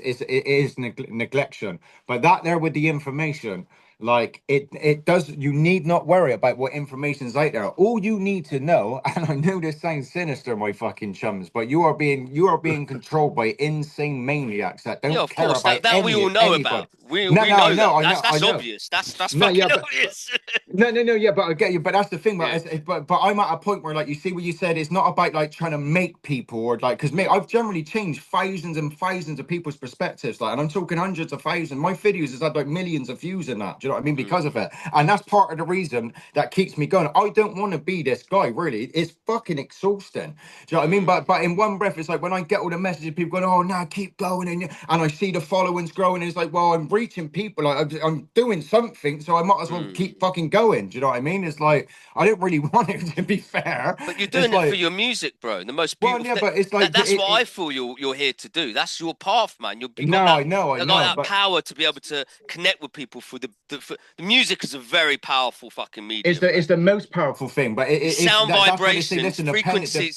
neglection. But that there with the information. Like it does. You need not worry about what information's out there. All you need to know, and I know this sounds sinister, my fucking chums, but you are being controlled by insane maniacs that don't care about that we all know about. We know that. That's obvious. That's fucking obvious. No. Yeah, but I get you. But that's the thing. But I'm at a point where, like, you see what you said. It's not about like trying to make people or like, because, mate, I've generally changed thousands and thousands of people's perspectives. Like, and I'm talking hundreds of thousands. My videos has had like millions of views in that. Do you know Do you know what I mean? Because of it. And that's part of the reason that keeps me going. I don't want to be this guy, really. It's fucking exhausting. Do you know what I mean? But in one breath, it's like when I get all the messages, people going, oh, no, keep going. And I see the followings growing. And it's like, well, I'm reaching people. Like, I'm doing something. So I might as well keep fucking going. Do you know what I mean? It's like, I don't really want it, to be fair. But you're doing it for your music, bro. The most beautiful. Well, yeah, but it's like that's what I feel you're here to do. That's your path, man. You no, got that, I know, that but power to be able to connect with people for the music is a very powerful fucking medium. It's the most powerful thing, but sound vibrations, listen,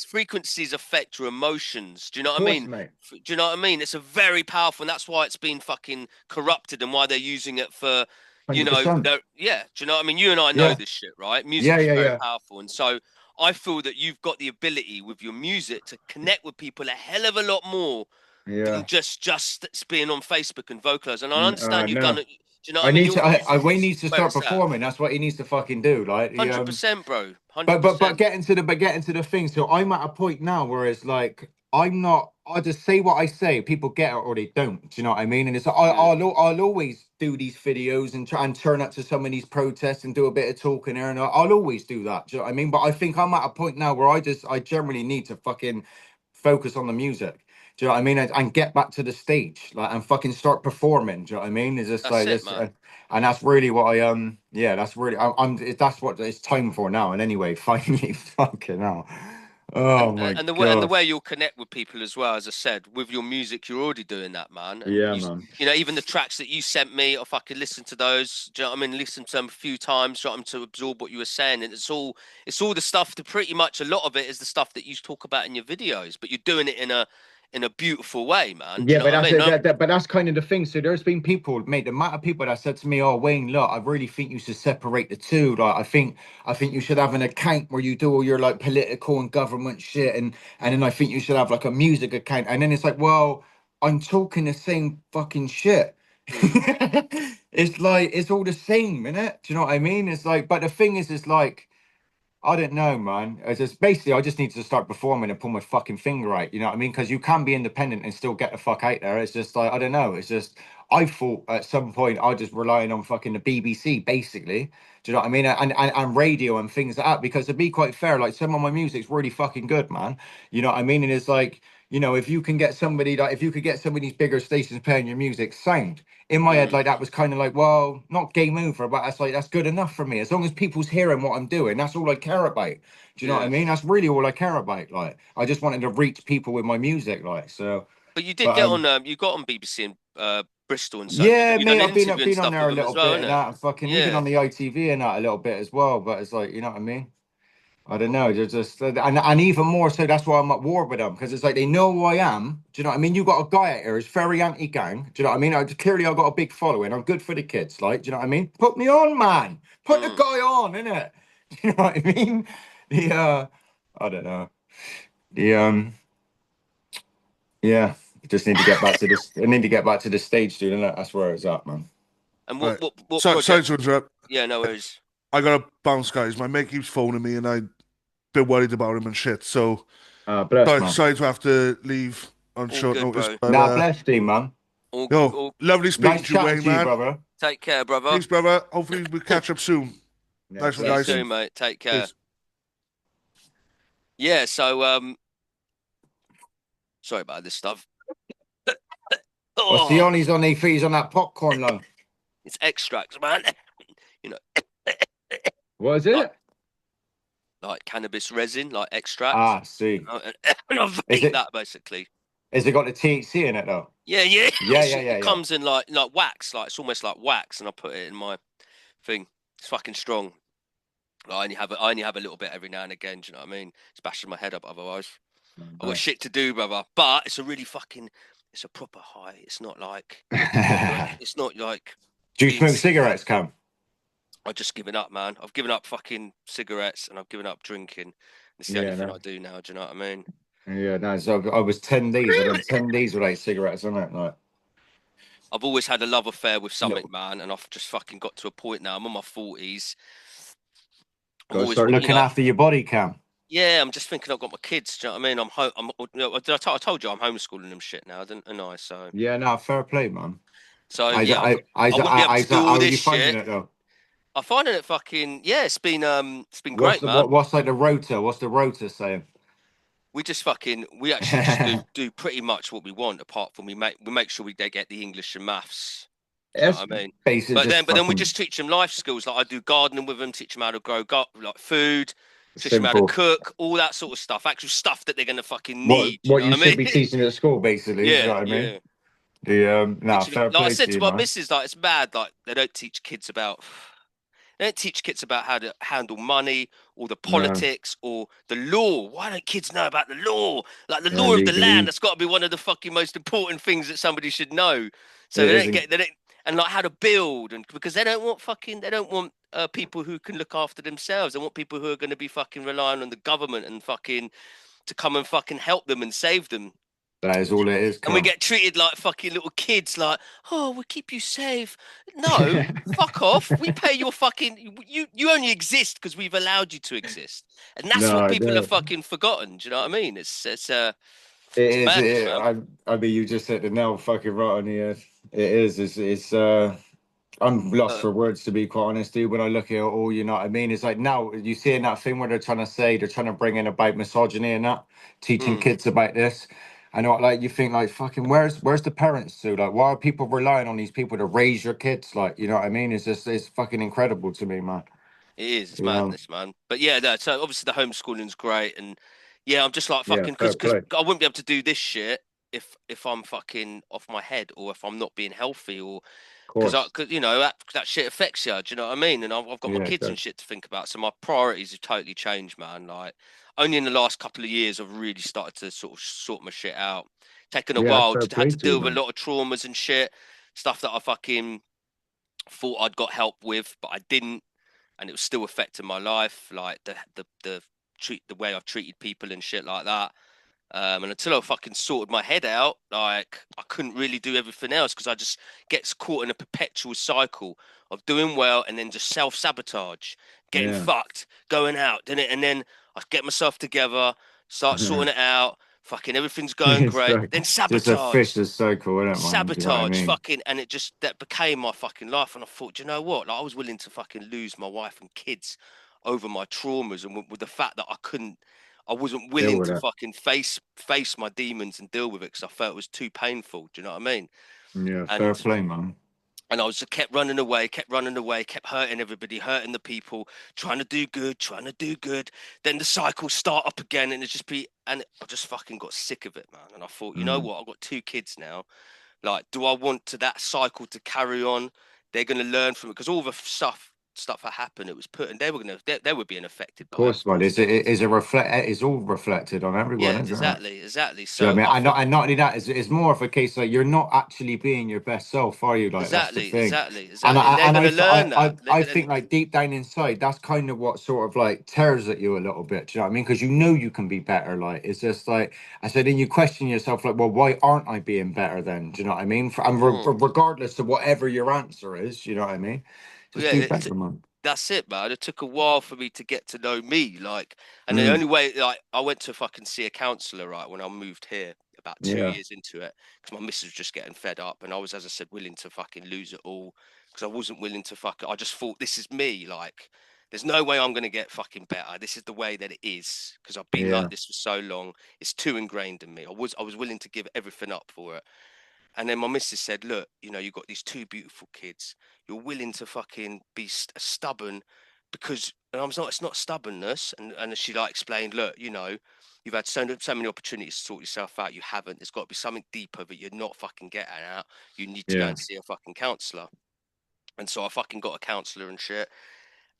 frequencies affect your emotions. Do you know what I mean? Mate. Do you know what I mean? It's a very powerful, and that's why it's been fucking corrupted, and why they're using it for. 100%. Yeah. Do you know what I mean? You and I know this shit, right? Music is very powerful, and so I feel that you've got the ability with your music to connect with people a hell of a lot more than just being on Facebook and vocalize. And I understand you've done it. Do you know what I mean? Wayne needs to start performing. That's what he needs to fucking do. Like 100%, bro. 100%. But getting to the thing. So I'm at a point now where it's like I'm not. I just say what I say. People get it or they don't. Do you know what I mean? And it's I'll always do these videos and try and turn up to some of these protests and do a bit of talking there, and I'll always do that. Do you know what I mean? But I think I'm at a point now where I generally need to fucking focus on the music. Do you know what I mean? And get back to the stage, like, and fucking start performing. Do you know what I mean? It's just that's like this, and that's really what I that's really that's what it's time for now. And anyway, finally, fucking hell. Oh my God. And the way you'll connect with people as well, as I said, with your music, you're already doing that, man. And man. You know, even the tracks that you sent me, if I could listen to those, do you know what I mean? Listen to them a few times, try to absorb what you were saying, and it's all the stuff. Pretty much a lot of it is the stuff that you talk about in your videos, but you're doing it in a beautiful way, man. Yeah, but that's kind of the thing. So there's been people, mate, the amount of people that said to me, oh, Wayne, look, I really think you should separate the two. Like, I think you should have an account where you do all your like political and government shit, and then I think you should have like a music account. And then it's like, well, I'm talking the same fucking shit. It's like, it's all the same, innit? Do you know what I mean? It's like, but the thing is like, I don't know, man. I just need to start performing and pull my fucking finger out. You know what I mean? Because you can be independent and still get the fuck out there. It's just like, I don't know. It's just, I thought at some point I just relying on fucking the BBC, basically. Do you know what I mean? And radio and things like that. Because to be quite fair, like some of my music's really fucking good, man. You know what I mean? And it's like, you know, if you can get somebody like, if you could get some of these bigger stations playing your music, sound. In my head, like that was kind of like, well, not game over, but that's like, that's good enough for me. As long as people's hearing what I'm doing, that's all I care about. Do you know what I mean? That's really all I care about. Like, I just wanted to reach people with my music, like, so. But you did get on, you got on BBC and Bristol and stuff. Yeah, mate, I've been on there a little bit and that, and fucking even on the Yeah. ITV and that a little bit as well. But it's like, you know what I mean? I don't know. They're just and even more so. That's why I'm at war with them, because it's like they know who I am. Do you know what I mean? You got a guy out here who's very anti-gang. Do you know what I mean? Clearly, I've got a big following. I'm good for the kids. Like, do you know what I mean? Put me on, man. Put the guy on, innit? Do you know what I mean? I don't know. Yeah. Just need to get back to this. I need to get back to the stage, dude. Innit? That's where it's at, man. And what sorry to interrupt. Yeah, no worries. I gotta bounce, guys. My mate keeps phoning me, and I'm a bit worried about him and shit. So, sorry to have to leave on short notice. But, bless you, man. Lovely speaking to you, Wayne, man. Brother. Take care, brother. Thanks, brother. Hopefully, we'll catch up soon. Nice one, guys. Soon, mate. Take care. Peace. Yeah. So, sorry about this stuff. What's the on? He's on their feet. He's on that popcorn lung. It's extracts, man. You know. What is it? Like cannabis resin, like extract. Ah, see. And I've eaten that basically. Has it got the THC in it though? Yeah. It comes in like wax, like it's almost like wax, and I put it in my thing. It's fucking strong. I only have a little bit every now and again. Do you know what I mean? It's bashing my head up otherwise. I've got shit to do, brother. But it's a really fucking. It's a proper high. It's not like. It's not like. Do you smoke cigarettes, Cam? I've just given up, man. I've given up fucking cigarettes and I've given up drinking. It's the only thing I do now. Do you know what I mean? Yeah, no. So I was 10 days. I done 10 days without cigarettes, isn't it? Like, I've always had a love affair with something, man, and I've just fucking got to a point now. I'm in my 40s. Gotta start looking after your body, Cam. Yeah, I'm just thinking I've got my kids. Do you know what I mean? I told you I'm homeschooling them shit now, didn't I? So yeah, no, fair play, man. So yeah, I wouldn't be able to do How all are this you finding shit. it though? I find it fucking it's been great, man. What's like the rotor? What's the rotor saying? We actually just do pretty much what we want, apart from we make sure they get the English and maths. Do you know It's what I mean? basically just But then we fucking just teach them life skills. Like I do gardening with them, teach them how to grow like food, teach them how to simple. cook, all that sort of stuff. Actual stuff that they're gonna fucking need. Do you What know you what I should mean? be teaching at school, basically. Do you know Yeah, what I mean? yeah. The Literally, fair like I play said to to you, my man. missus, like it's mad. Like they don't teach kids about how to handle money or the No, politics or the law. Why don't kids know about the law? Like the yeah, law of the land. legally That's got to be one of the fucking most important things that somebody should know. So it isn't. they don't, and like how to build, and because they don't want people who can look after themselves. They want people who are going to be fucking relying on the government and fucking to come and fucking help them and save them. That is all it is, And we Cam. get treated like fucking little kids, like, oh, we'll keep you safe. No, fuck off. We pay your fucking. You only exist because we've allowed you to exist, and that's No, what I people have don't. fucking forgotten. Do you know what I mean? It It's is. madness, man. I mean, you just hit the nail fucking right on the head. It is. I'm lost Uh, for words, to be quite honest, dude. When I look at it all, you know what I mean? It's like now you seeing that thing where they're trying to bring in about misogyny and that, teaching mm, kids about this. I know, like you think, like fucking, where's the parents too? Like, why are people relying on these people to raise your kids? Like, you know what I mean? It's fucking incredible to me, man. it is. It's Yeah, madness, man. But yeah, no, so obviously the homeschooling's great, and yeah, I'm just like yeah, fucking fair because play. I wouldn't be able to do this shit if I'm fucking off my head or if I'm not being healthy or Of course. cause you know that shit affects you. Do you know what I mean? And I've got my Yeah, it kids and does. shit to think about, so my priorities have totally changed, man. Like only in the last couple of years, I've really started to sort of sort my shit out. Taken a Yeah, while, fair just had play to to you, deal with a man. lot of traumas and shit, stuff that I fucking thought I'd got help with, but I didn't, and it was still affecting my life, like the way I've treated people and shit like that. And until I fucking sorted my head out, like I couldn't really do everything else because I just gets caught in a perpetual cycle of doing well and then just self sabotage, getting Yeah. fucked, going out, and then I get myself together, start sorting it out, fucking everything's going It's great, like then just a sabotage, vicious circle, isn't it, man? Do you know what I mean? fucking, and it just that became my fucking life. And I thought, you know what? Like I was willing to fucking lose my wife and kids over my traumas and with the fact that I wasn't Deal willing with to it. fucking face my demons and deal with it because I felt it was too painful. Do you know what I mean? Yeah, fair And play, man. I was just kept running away, kept hurting everybody, hurting the people, trying to do good, trying to do good. Then the cycle start up again, and I just fucking got sick of it, man. And I thought, you know Mm. what? I've got two kids now. Like, do I want that cycle to carry on? They're going to learn from it because all the stuff that happened, it was put, and they were being affected Of by it. course, Of man. course, they was. It's all reflected on everyone, Yeah, isn't it? exactly. Do you know So what I I mean? thought, And not only that, it's more of a case like you're not actually being your best self, are you? Like that's the thing. and they're going to learn that. I think like deep down inside, that's kind of what sort of like tears at you a little bit. Do you know what I mean? Because you know you can be better. Like it's just like I said, then you question yourself, like, well, why aren't I being better then? Do you know what I mean? Regardless of whatever your answer is, you know what I mean? Just Yeah, do better, man. that's it, man. It took a while for me to get to know me, like, and the Mm, only way, like, I went to fucking see a counselor, right, when I moved here about two yeah, years into it, because my missus was just getting fed up, and I was, as I said, willing to fucking lose it all, because I wasn't willing to I just thought this is me, like, there's no way I'm gonna get fucking better. This is the way that it is, because I've been yeah, like this for so long. It's too ingrained in me. I was willing to give everything up for it. And then my missus said, look, you know, you've got these two beautiful kids. You're willing to fucking be stubborn because, and I was not, it's not stubbornness. And she like explained, look, you know, you've had so many opportunities to sort yourself out. You haven't. There's got to be something deeper that you're not fucking getting out. You need to go yeah, and see a fucking counselor. And so I fucking got a counselor and shit.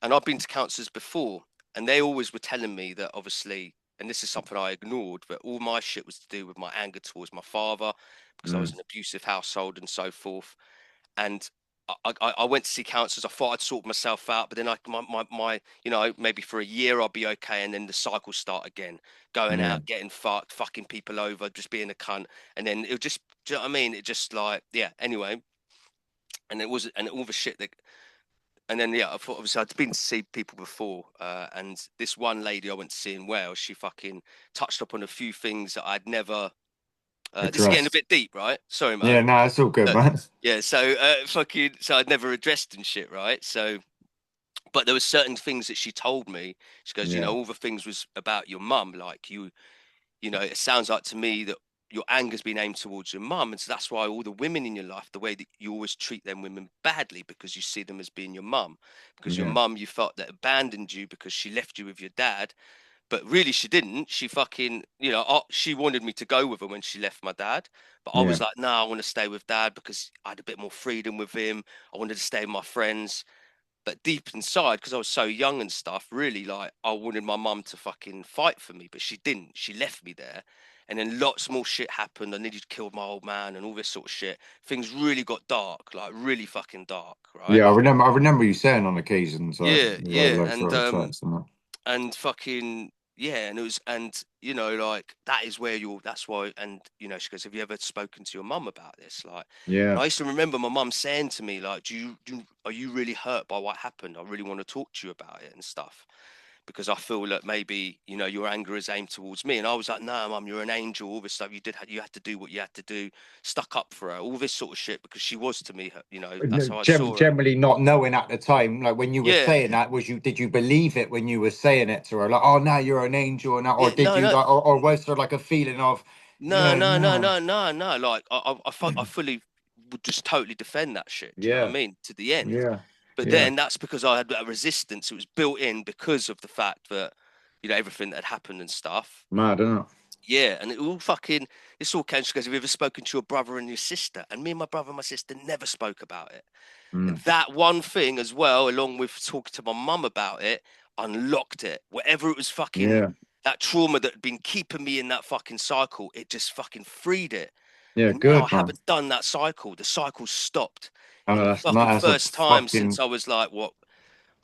And I've been to counselors before, and they always were telling me that obviously, and this is something I ignored, but all my shit was to do with my anger towards my father because I was mm, in an abusive household and so forth. And I went to see counselors. I thought I'd sort myself out, but then my you know, maybe for a year I'll be okay, and then the cycle start again, going yeah. out, getting fucked, fucking people over, just being a cunt, and then it just, do you know what I mean? It just like, yeah. Anyway, and all the shit that, and then yeah, I thought obviously I'd been to see people before, and this one lady I went to see in Wales, she fucking touched up on a few things that I'd never This is getting a Addressed. bit deep, right? Sorry, man. Yeah, no, it's all good, Uh, man. yeah, so so I'd never addressed and shit, right? So, but there were certain things that she told me. She goes, Yeah, all the things was about your mum, like it sounds like to me that your anger's been aimed towards your mum, and so that's why all the women in your life, the way that you always treat them women badly, because you see them as being your mum, because your yeah, mum you felt that abandoned you because she left you with your dad, but really she didn't. She fucking, she wanted me to go with her when she left my dad, but I yeah. was like, no, I want to stay with dad because I had a bit more freedom with him. I wanted to stay with my friends. But deep inside, because I was so young and stuff, really, like, I wanted my mum to fucking fight for me, but she didn't. She left me there. And then lots more shit happened. I nearly killed my old man and all this sort of shit. Things really got dark, like really fucking dark, right? Yeah, I remember. I remember you saying on occasions, Yeah, you had yeah. like sort of chats and that. And fucking yeah, and it was, and like, that is where you're, that's why. And she goes, have you ever spoken to your mum about this, like? And Yeah. I used to remember my mum saying to me, like, are you really hurt by what happened? I really want to talk to you about it and stuff, because I feel that maybe your anger is aimed towards me. And I was like, no, mum, you're an angel. All this stuff you had to do what you had to do, stuck up for her, all this sort of shit, because she was to me, that's how I saw her. Generally not knowing at the time, like when you were Yeah, saying that, did you believe it when you were saying it to her? Like, oh, now you're an angel, and that, or yeah, did no, you no. like, or was there like a feeling of, No, yeah, no, no, no, no, no, no. Like I fully would just totally defend that shit. Do you know what I yeah, mean? To the end. yeah, But yeah, then that's because I had a resistance. It was built in because of the fact that everything that had happened and stuff. mad, isn't it? Yeah, and this all came because have you ever spoken to your brother and your sister? And me and my brother and my sister never spoke about it. And Mm, that one thing as well, along with talking to my mum about it, unlocked it. Whatever it was, fucking yeah, that trauma that had been keeping me in that fucking cycle, it just fucking freed it. yeah, And now I good man. haven't done that cycle. The cycle's stopped. Oh, And the that's mad. fucking That's a first time since fucking I was like, what,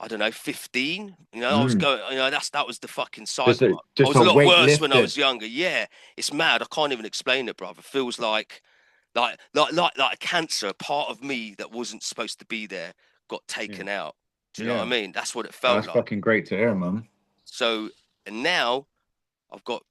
I don't know, 15. I was mm, going, that was the fucking cycle. I just was a a lot weight worse when I lifted. was younger. Yeah, it's mad. I can't even explain it, brother. It feels like a cancer, a part of me that wasn't supposed to be there got Yeah, taken out. Do you know what I yeah. mean? That's what it Oh, felt that's like. fucking great to hear, man. So, and now I've got,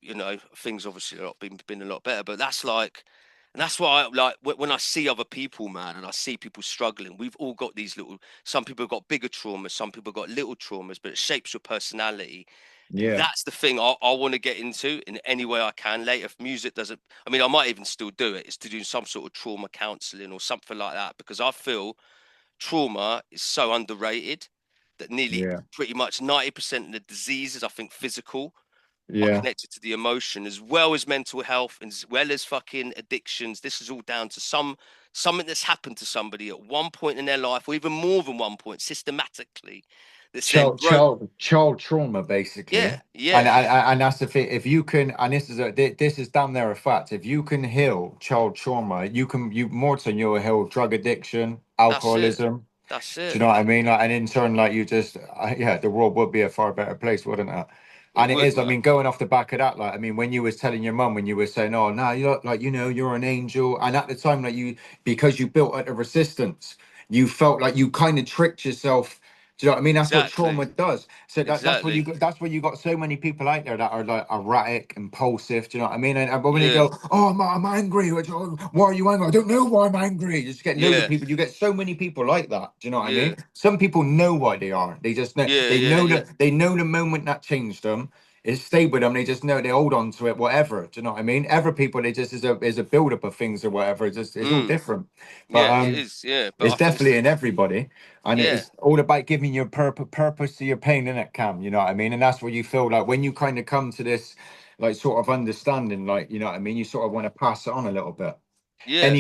things obviously been a lot better, but that's like, and that's why I like when I see other people, man, and I see people struggling. We've all got these little. Some people have got bigger traumas, some people have got little traumas, but it shapes your personality. And Yeah, that's the thing I want to get into in any way I can later. If music doesn't, I mean, I might even still do it. Is to do some sort of trauma counseling or something like that, because I feel trauma is so underrated that nearly yeah, pretty much 90% of the diseases, I think, physical, are yeah. connected to the emotion as well as mental health and as well as fucking addictions. This is all down to something that's happened to somebody at one point in their life, or even more than one point, systematically. That's then broke. Child trauma, basically. Yeah, yeah, And that's the thing. If you can, and this is damn near a fact. If you can heal child trauma, you more than you'll heal drug addiction, that's it. alcoholism. That's Do you it. know what I mean? Like, and in turn, like you just, yeah, the world would be a far better place, wouldn't it? It And it would, is. I man. mean, going off the back of that, like, I mean, when you was telling your mum, when you were saying, "Oh, no, you're like, you're an angel," and at the time, like because you built up a resistance, you felt like you kind of tricked yourself. Do you know what I mean? That's what Exactly. trauma does. So that's when Exactly. that's when you got so many people out there that are like erratic, impulsive. Do you know what I mean? And when they Yeah. go, "Oh, I'm angry," which, "Oh, why are you angry?" "I don't know why I'm angry." You just get loads of Yeah. people. You get so many people like that. Do you know what I Yeah. mean? Some people know why they are. They just know. Yeah. They Yeah. know Yeah. that they know the moment that changed them. It stayed with them. They just know they hold on to it. Whatever. Do you know what I mean? Other people, they just is a build up of things or whatever. It's all Mm. different. But Yeah. It is. Yeah. But it's I think, definitely in everybody, and yeah. it's all about giving your purpose to your pain, in it, Cam. You know what I mean? And that's where you feel like when you kind of come to this, like, sort of understanding, like, you know what I mean, you sort of want to pass it on a little bit. Yeah.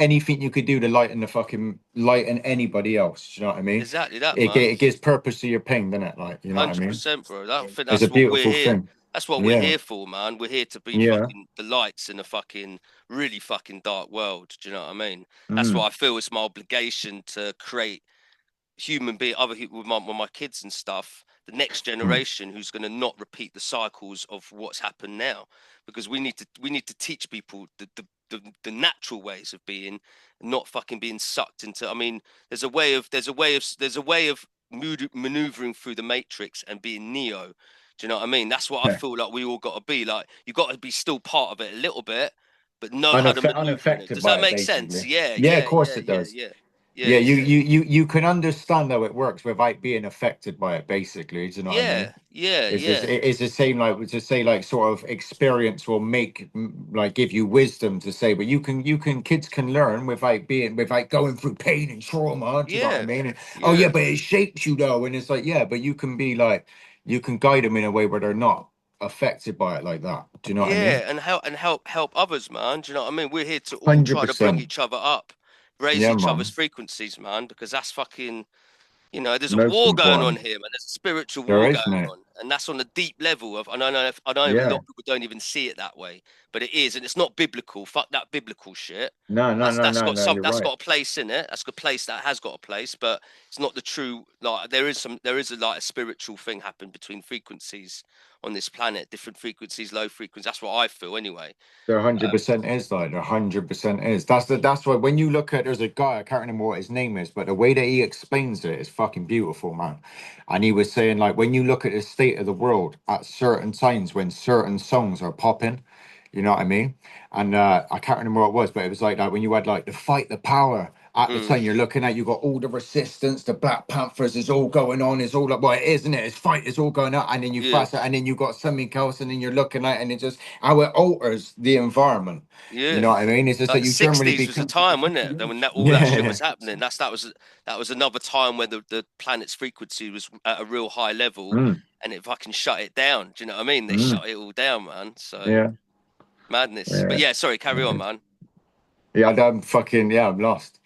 Anything you could do to lighten anybody else. Do you know what I mean? Exactly that, man. It gives purpose to your pain, doesn't it? Like, you know what I mean? 100%, bro. I think It's a that's what we're beautiful here. thing. That's what we're Yeah, here for, man. We're here to be yeah, fucking the lights in a fucking really fucking dark world. Do you know what I mean? That's mm, what I feel it's my obligation to create other people with my kids and stuff, the next mm, generation who's going to not repeat the cycles of what's happened now, because we need to teach people the natural ways of being, not fucking being sucked into. I mean, there's a way of maneuvering through the matrix and being Neo. Do you know what I mean? That's what I yeah, feel like we all got to be. Like, you got to be still part of it a little bit, but know how to maneuver in it. Unaffected Does by that it, make sense? basically. Yeah, Yeah, of yeah, course yeah, it yeah, does. yeah. Yeah, Yeah, yeah, you can understand how it works without being affected by it, basically. Do you know what I mean? yeah, yeah, It's just, yeah, it's the same, like to say, like sort of experience will like give you wisdom to say, but kids can learn without going through pain and trauma. Do you know what I yeah, mean? And, oh yeah, yeah, but it shapes you though, and it's like, yeah, but you can be like, you can guide them in a way where they're not affected by it like that. Do you know what I mean? yeah, and help others, man. Do you know what I mean? We're here to all try to bring 100%. each other up, raise Yeah, each other's man. frequencies, man, because that's fucking. You know, there's a Most war going on important. here, man. There's a spiritual There war is, going mate. on, and that's on a deep level of. And I know a lot Yeah. of people don't even see it that way, but it is, and it's not biblical. Fuck that biblical shit. No, no, no, That's no, got no. You're that's right. got a place in it. That's got a place that has got a place, but it's not the true. Like there is a like a spiritual thing happen between frequencies on this planet, different frequencies, low frequencies. That's what I feel anyway. There 100% is like there 100% is. That's why when you look at there's a guy, I can't remember what his name is, but the way that he explains it is fucking beautiful, man. And he was saying like when you look at the state of the world at certain times when certain songs are popping, you know what I mean? And I can't remember what it was, but it was like that when you had like the fight the power at the Mm, time you're looking at, you got all the resistance, the Black Panthers is all going on, it's all like, well, it is, isn't it? It's fight, it's all going on, and then you yeah, fast it, and then you got something else, and then you're looking at, and it just how it alters the environment. You yeah. know what I mean? It's just Like that the you generally '60s was a become, time, wasn't it? When all that shit yeah, was happening. That was another time where the planet's frequency was at a real high level, mm, and it fucking shut it down. Do you know what I mean? They mm, shut it all down, man. So yeah, madness. But yeah. yeah, sorry, carry on, man. Yeah, I'm fucking, yeah, I'm lost.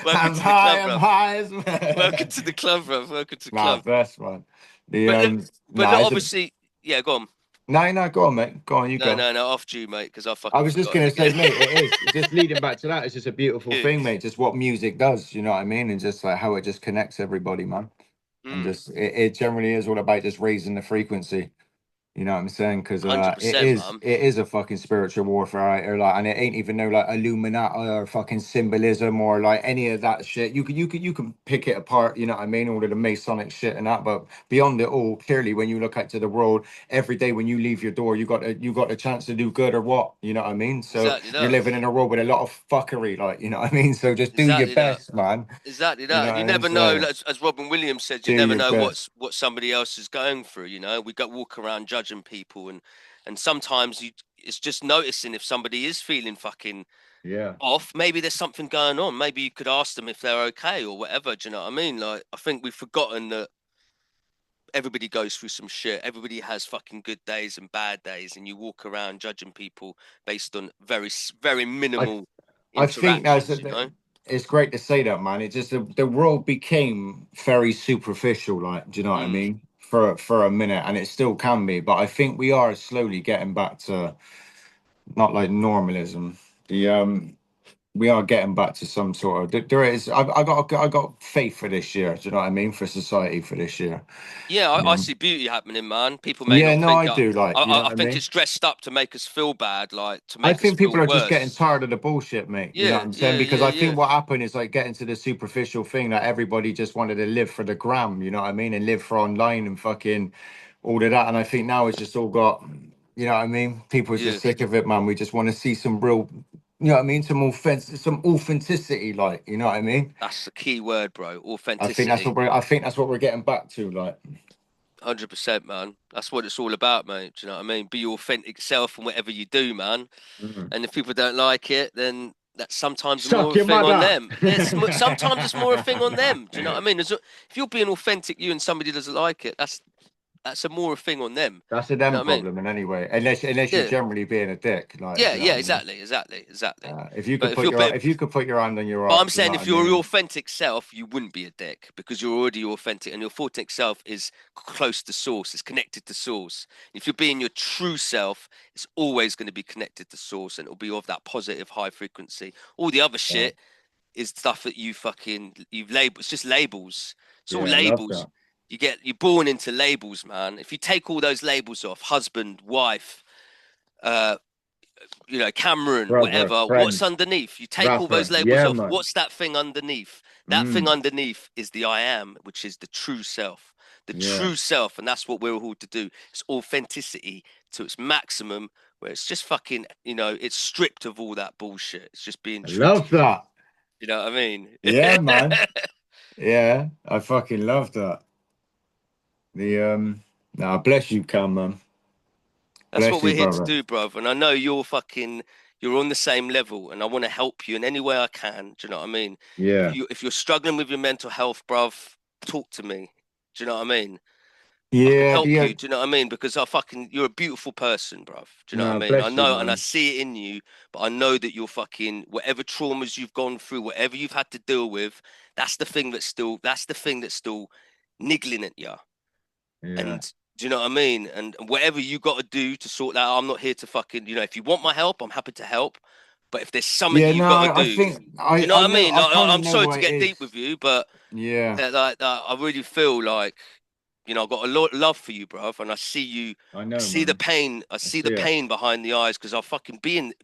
Welcome I'm to the club, high, I'm bruv. high as Welcome well. to the club, bruv. Welcome to the Nah, club. best one. The But look, nah, it's a obviously, yeah, go on. no, no, go on, mate. Go on, you No, go. no, no, off you, mate, because I I fucking was just forgot it gonna say, again. mate, it is just leading back to that. It's just a beautiful Yeah. thing, mate. Just what music does, you know what I mean, and just like how it just connects everybody, man. And Mm, just it generally is all about just raising the frequency. You know what I'm saying? Because it 100%, is man. it is a fucking spiritual warfare out here, like, and it ain't even no like Illuminati or fucking symbolism or like any of that shit. You can pick it apart. You know what I mean? All of the Masonic shit and that, but beyond it all, clearly, when you look out to the world every day, when you leave your door, you got a chance to do good or what? You know what I mean? So Exactly you're that. living in a world with a lot of fuckery, like you know what I mean. So just do your Exactly that. best, man. Exactly You that, know and what you I mean? never know. So As Robin Williams said, you do never your know best. what somebody else is going through. You know, we got walk around judging people, and sometimes it's just noticing if somebody is feeling fucking Yeah. off. Maybe there's something going on. Maybe you could ask them if they're okay or whatever. Do you know what I mean? Like, I think we've forgotten that everybody goes through some shit. Everybody has fucking good days and bad days, and you walk around judging people based on very I minimal I think that's interactions. You know? it's great to say that, man. It just the world became very superficial, like, do you know what I Mm. mean? For a minute, and it still can be, but I think we are slowly getting back to not like normalism. The we are getting back to some sort of there is I got faith for this year. Do you know what I mean? For society for this year. Yeah, I Yeah, see beauty happening, man. People may yeah, not no, think I that. do. Like, you know I what I think mean? it's dressed up to make us feel bad, like to I make us think feel people are just getting worse. tired of the bullshit, mate. You know what Yeah, I'm saying? yeah, Because yeah, I yeah. think what happened is like getting to the superficial thing that everybody just wanted to live for the gram, you know what I mean? And live for online and fucking all of that. And I think now it's just all got, you know what I mean? People are Yeah. just sick of it, man. We just want to see some real, you know what I mean? Some authenticity, like, you know what I mean? That's the key word, bro. I Authenticity. think that's what we're getting back to, like. 100%, man. That's what it's all about, mate. Do you know what I mean? Be your authentic self and whatever you do, man. Mhm. And if people don't like it, then that's sometimes more Suck a your thing on mother. them. Sometimes it's more a thing on them. Do you know what I mean? If you're being authentic, you and somebody doesn't like it, that's a more a thing on them. That's a You know them what I mean? problem in any way, unless you're Yeah. generally being a dick, like, do Yeah, you know what yeah, I mean? exactly. If you But could if you could put your hand on your but I'm heart, do you know saying what if I you're your mean? authentic self, you wouldn't be a dick because you're already authentic, and your authentic self is close to source, it's connected to source. If you're being your true self, it's always going to be connected to source, and it'll be of that positive high frequency. All the other Yeah, shit is stuff that you've labeled. It's just labels. It's all yeah, I love labels. that. You're born into labels, man. If you take all those labels off, husband, wife, uh, Cameron, Brother, whatever, what's friend, underneath? You take all those rapper, labels yeah, off. man. What's that thing underneath? That thing Mm, underneath is the I am, which is the true self. The yeah, true self, and that's what we're all to do. It's authenticity to its maximum where it's just fucking, it's stripped of all that bullshit. It's just being I true to love you. that. You know what I mean? Yeah, man. Yeah, I fucking love that. The Nah, bless you, Cam, man. That's Bless what you, we're here to brother. do, brother. And I know you're on the same level, and I want to help you in any way I can. Do you know what I mean? Yeah. If you're struggling with your mental health, bruv, talk to me. Do you know what I mean? I can Yeah, help the you. Do you know what I mean? Because you're a beautiful person, bruv. Do you know what I No, mean? I bless you, know, and I man. see it in you, but I know that you're fucking, whatever traumas you've gone through, whatever you've had to deal with, that's the thing that's still niggling at you. Yeah. And do you know what I mean? And whatever you got to do to sort that out, I'm not here to fucking, if you want my help, I'm happy to help. But if there's something that Yeah, you no, got to I do, think do you know I what I know mean? I Like, kind of I'm know sorry to what it get deep is. with you, but Yeah, I really feel like, I've got a lot of love for you, bruv, and I see you. I I know, see the man. pain. I I see the see it. pain behind the eyes because I've fucking been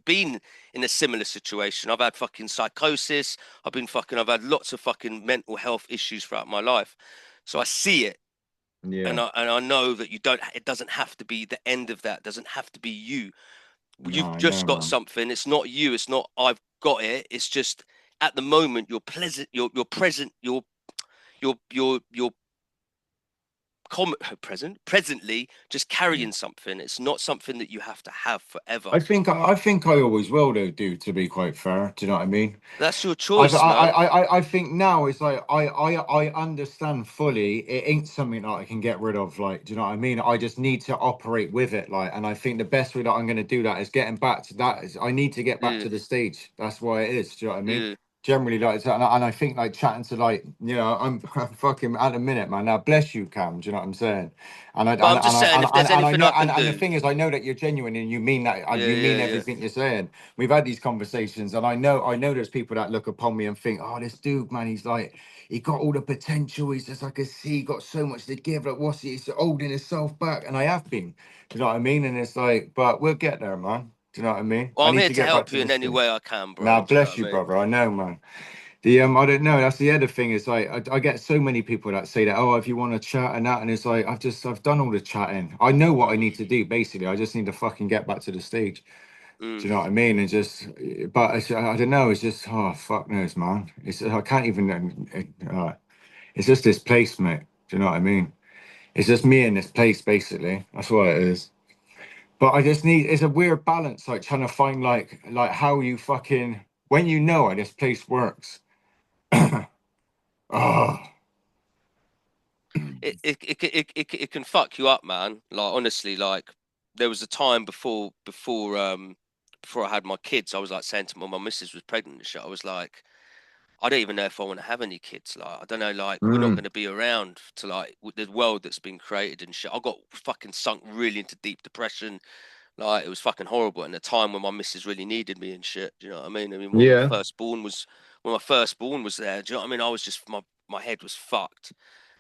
in a similar situation. I've had fucking psychosis. I've had lots of fucking mental health issues throughout my life. So I see it, and Yeah. I know that you don't. It doesn't have to be the end of that. It doesn't have to be you. No, You've I just know, got man. something. It's not you. It's not I've got it. It's just at the moment you're pleasant. You're present. You're presently just Yeah. carrying something. It's not something that you have to have forever. I think I always will though, do to be quite fair. Do you know what I mean? That's your choice, man. I think now it's like I understand fully it ain't something that I can get rid of. Like, do you know what I mean? I just need to operate with it. Like, and I think the best way that I'm going to do that is getting back to that. Is I need to get back Yeah, to the stage. That's why it is. Do you know what I mean? yeah. Generally, like, and I think like chatting to like, I'm fucking at a minute, man. Now, bless you, Cam. Do you know what I'm saying? And I But I'm just saying, if there's and I anything know, I can and the do, thing is, I know that you're genuine and you mean that, and yeah, you mean yeah, yeah. everything you're saying. We've had these conversations, and I know there's people that look upon me and think, oh, this dude, man, he's like, he got all the potential. He's just like a sea, got so much to give. Like, what's he? He's holding himself back, and I have been. Do you know what I mean? And it's like, but we'll get there, man. Do you know what I mean? Well, I I'm need here to to get back help to you in this any stage. way I can, Now, bro. Do you know bless what I you, mean? brother. I know, man. The I don't know. That's the other thing. Is like I get so many people that say that. Oh, if you want to chat and that, and it's like I've done all the chatting. I know what I Mm, need to do. Basically, I just need to fucking get back to the stage. mm. Do you know what I mean? And just, but I don't know. It's just oh fuck knows, man. It's I can't even. It's just this place, mate. Do you know what I mean? It's just me in this place, basically. That's what it is. But I just need. It's a weird balance, like trying to find like how you fucking when you know how this place works. Oh. It can fuck you up, man. Like honestly, like there was a time before I had my kids, I was like saying to my missus was pregnant and shit. I was like, I don't even know if I want to have any kids. Like, I don't know. Like, we're not Mm. going to be around to like with the world that's been created and shit. I got fucking sunk really into deep depression. Like, it was fucking horrible. And the time when my missus really needed me and shit. Do you know what I mean? I mean, Yeah, when my firstborn was there. Do you know what I mean? I was just my head was fucked,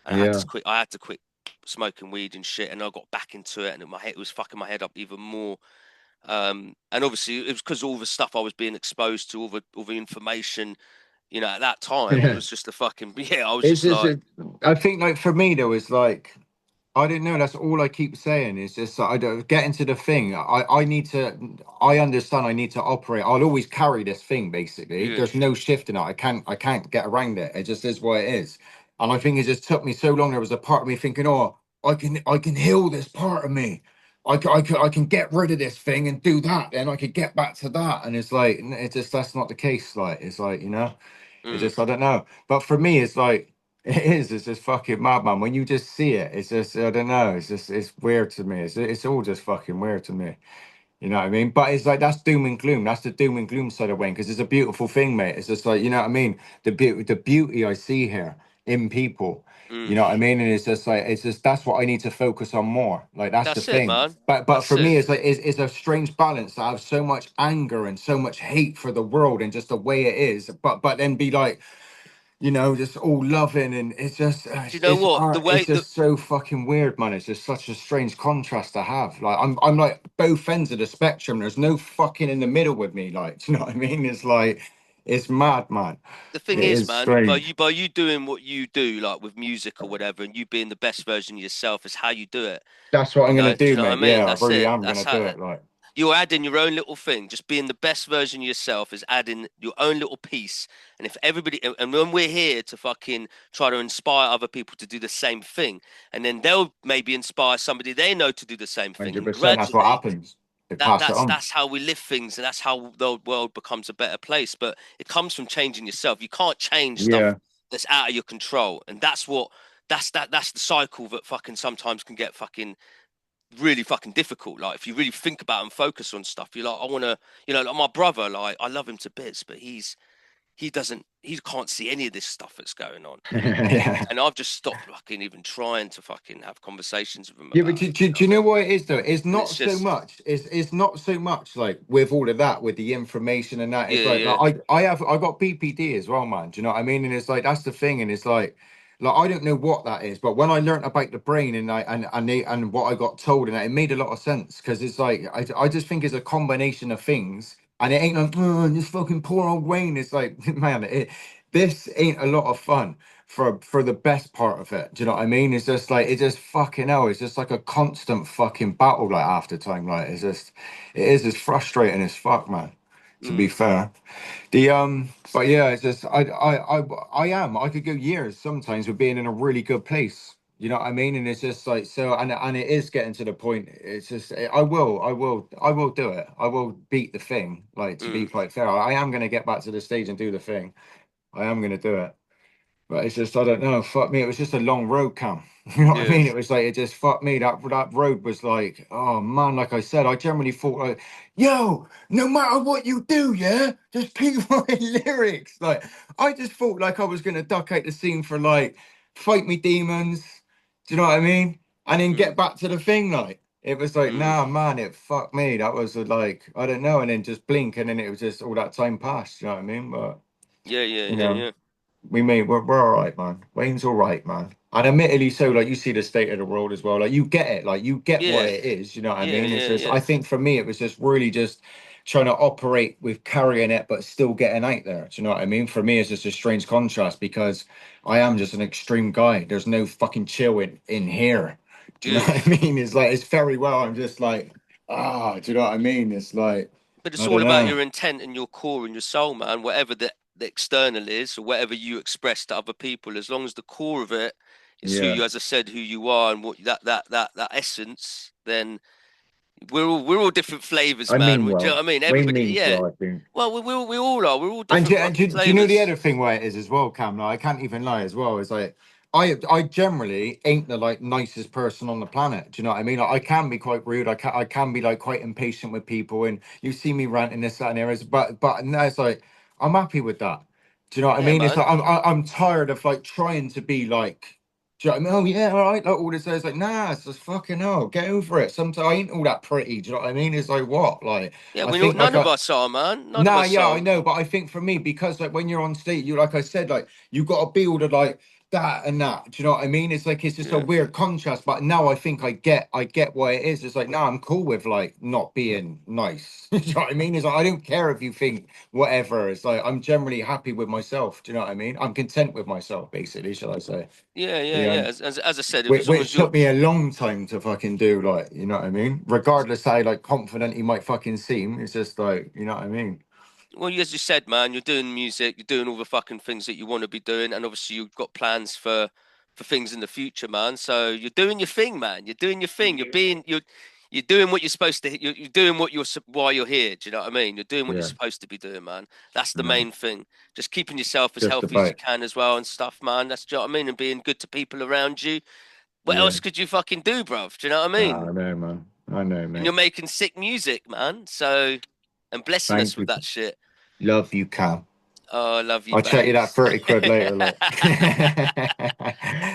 and yeah, I had to quit smoking weed and shit. And I got back into it, and my head was fucking my head up even more. And obviously it was because all the stuff I was being exposed to, all the information, at that time, it yeah. was just a fucking yeah. I was It's just just, like, I think like for me, there was like, I don't know. That's all I keep saying is just I don't get into the thing. I need to. I understand. I need to operate. I'll always carry this thing. Basically, yeah, there's no shifting it. I can't get around it. It just is what it is. And I think it just took me so long. There was a part of me thinking, oh, I can heal this part of me. I can get rid of this thing and do that. Then I could get back to that. And it's like it just that's not the case. Like it's like it's mm, just I don't know. But for me, it's like. It is. It's just fucking mad, man. When you just see it, it's just I don't know. It's just it's weird to me. It's all just fucking weird to me. You know what I mean? But it's like that's doom and gloom. That's the doom and gloom side of Wayne because it's a beautiful thing, mate. It's just like you know what I mean. The beauty I see here in people. mm. You know what I mean? And it's just like it's just that's what I need to focus on more. Like that's the That's it, thing. man. But That's for it. me, it's like it's a strange balance. I have so much anger and so much hate for the world and just the way it is. But then be like just all loving and it's just Do you know what? The it's way that just so fucking weird, man. It's just such a strange contrast to have. Like I'm like both ends of the spectrum. There's no fucking in the middle with me. Like, do you know what I mean? It's like it's mad, man. the thing It is, is man, strange. by you doing what you do, like with music or whatever, and you being the best version of yourself, is how you do it. That's what I'm gonna Do do, you know what I mate. mean? Yeah, I That's really it. am That's gonna how. do it. Like. You're adding your own little thing. Just being the best version of yourself is adding your own little piece. And if everybody, and when we're here to fucking try to inspire other people to do the same thing, and then they'll maybe inspire somebody they know to do the same thing, and 100%. That's what gradually happens. They that pass it on. that's how we live things, and that's how the world becomes a better place. But it comes from changing yourself. You can't change stuff Yeah. that's out of your control, and that's the cycle that fucking sometimes can get fucking really fucking difficult. Like if you really think about and focus on stuff, you're like, I want to, like my brother, like I love him to bits, but he can't see any of this stuff that's going on, Yeah. and I've just stopped fucking even trying to fucking have conversations with him Yeah, but about it. do you know what it is though? It's And not it's so just, much. It's not so much like with all of that, with the information and that. It's yeah, yeah, like I got BPD as well, man. Do you know what I mean? And it's like that's the thing, and it's like I don't know what that is, but when I learned about the brain and what I got told, and that, it made a lot of sense because it's like I just think it's a combination of things, and it ain't like oh, this fucking poor old Wayne. It's like man, this ain't a lot of fun for the best part of it. Do you know what I mean? It's just like it's just fucking hell. It's just like a constant fucking battle. Like after time, like it is as frustrating as fuck, man. To be mm, fair, but yeah, it's just I could go years sometimes with being in a really good place. You know what I mean? And it's just like so, and it is getting to the point. It's just I will do it. I will beat the thing. Like to be mm, quite fair, I am gonna get back to the stage and do the thing. I am gonna do it. But it's just I don't know. Fuck me. It was just a long road, Cam. You know what I yeah, mean? It was like it just fucked me. That road was like, oh man. Like I said, I generally thought like, yo, no matter what you do, yeah, just keep writing lyrics. Like I just thought like I was gonna duck out the scene for like fight me demons. Do you know what I mean? And then mm, get back to the thing. Like it was like, mm, nah, man, it fucked me. That was like I don't know. And then just blink, and then it was just all that time passed. You know what I mean? But yeah, yeah, you yeah, know yeah, we're all right, man. Wayne's all right, man. And admittedly, so like you see the state of the world as well. Like you get it, like you get what yeah, it is. You know what I yeah, mean? It's yeah, just yeah, I think for me, it was just really just trying to operate with carrying it, but still getting out there. Do you know what I mean? For me, it's just a strange contrast because I am just an extreme guy. There's no fucking chill in here. Do you know yeah. what I mean? It's like it's very well. I'm just like do you know what I mean? It's like But it's I all don't about know. your intent and your core and your soul, man. Whatever the external is, or whatever you express to other people, as long as the core of it is who Yeah, you, as I said, who you are, and what that essence, then we're all different flavors, I man. mean Do you know well. what I mean? Wayne Everybody, means yeah. well, I think. Well, we all are. We're all And, different fucking do you know the flavors. other thing where it is as well, Cam? Like, I can't even lie as well. It's like I generally ain't the like nicest person on the planet. Do you know what I mean? Like, I can be quite rude. I can be like quite impatient with people, and you see me ranting this that and areas. But no, it's like I'm happy with that. Do you know what I Yeah, mean? It's man. like I'm tired of like trying to be like. Do you know what I mean? Oh yeah, all right. Like all this is like, nah, it's just fucking hell. Get over it. Sometimes I ain't all that pretty. Do you know what I mean? It's like what? Like Yeah, I we know think none like of us are, man. None of nah, us yeah, are. I know, but I think for me, because like when you're on stage, you like I said, like you got to build a like that and that. Do you know what I mean? It's like it's just a Yeah, weird contrast. But now I think I get what it is. It's like no, I'm cool with like not being nice. Do you know what I mean? It's like I don't care if you think whatever. It's like I'm generally happy with myself. Do you know what I mean? I'm content with myself, basically. Shall I say? yeah, yeah, Yeah. yeah. As I said, as long Which as you're took me a long time to fucking do, like, you know what I mean? Regardless how like confident he might fucking seem, it's just like, you know what I mean? well, as you said, man, you're doing music, you're doing all the fucking things that you want to be doing, and obviously you've got plans for things in the future, man. So you're doing your thing, man. You're doing your thing. You're doing what you're supposed to. You're doing what why you're here. Do you know what I mean? You're doing what you're Yeah. supposed to be doing, man. That's the No. main thing. Just keeping yourself as Just healthy as you about. can as well and stuff, man. That's, do you know what I mean? And being good to people around you. What Yeah. else could you fucking do, bruv? Do you know what I Nah, mean? I know, man. I know, And you're mate. making sick music, man. So, and blessing us Thank with you. that shit. Love you, Cam. Oh, I love you, I'll check you that babes. 30 quid later, like.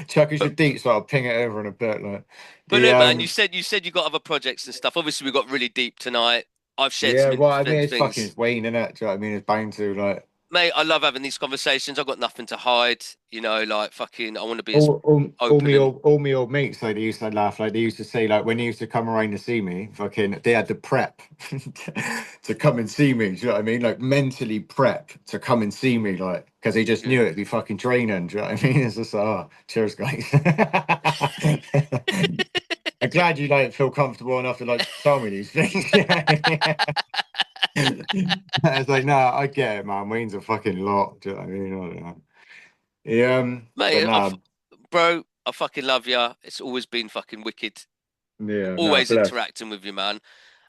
Chuck us but your deets, so I'll ping it over in a bit, like. but The look, man, you said you got other projects and stuff. Obviously, we got really deep tonight. I've shared yeah, some well, I mean interesting it's fucking things. it's Wayne, innit? Do you know what I mean? It's bound to like Mate, I love having these conversations. I've got nothing to hide. Like fucking, I want to be as all open me and old mates like they used to laugh like they used to say like when they used to come around to see me fucking they had to prep to come and see me, do you know what I mean, like mentally prep to come and see me, like because they just yeah. knew it'd be fucking training, do you know what I mean? It's just cheers guys. I'm glad you like feel comfortable enough to like tell me these things. It's like, nah, I get it, man. Wayne's a fucking lot. Do you know what I mean? I don't know. Yeah, but Mate, nah, bro, I fucking love you. It's always been fucking wicked. yeah, nah, Always bless. interacting with you, man.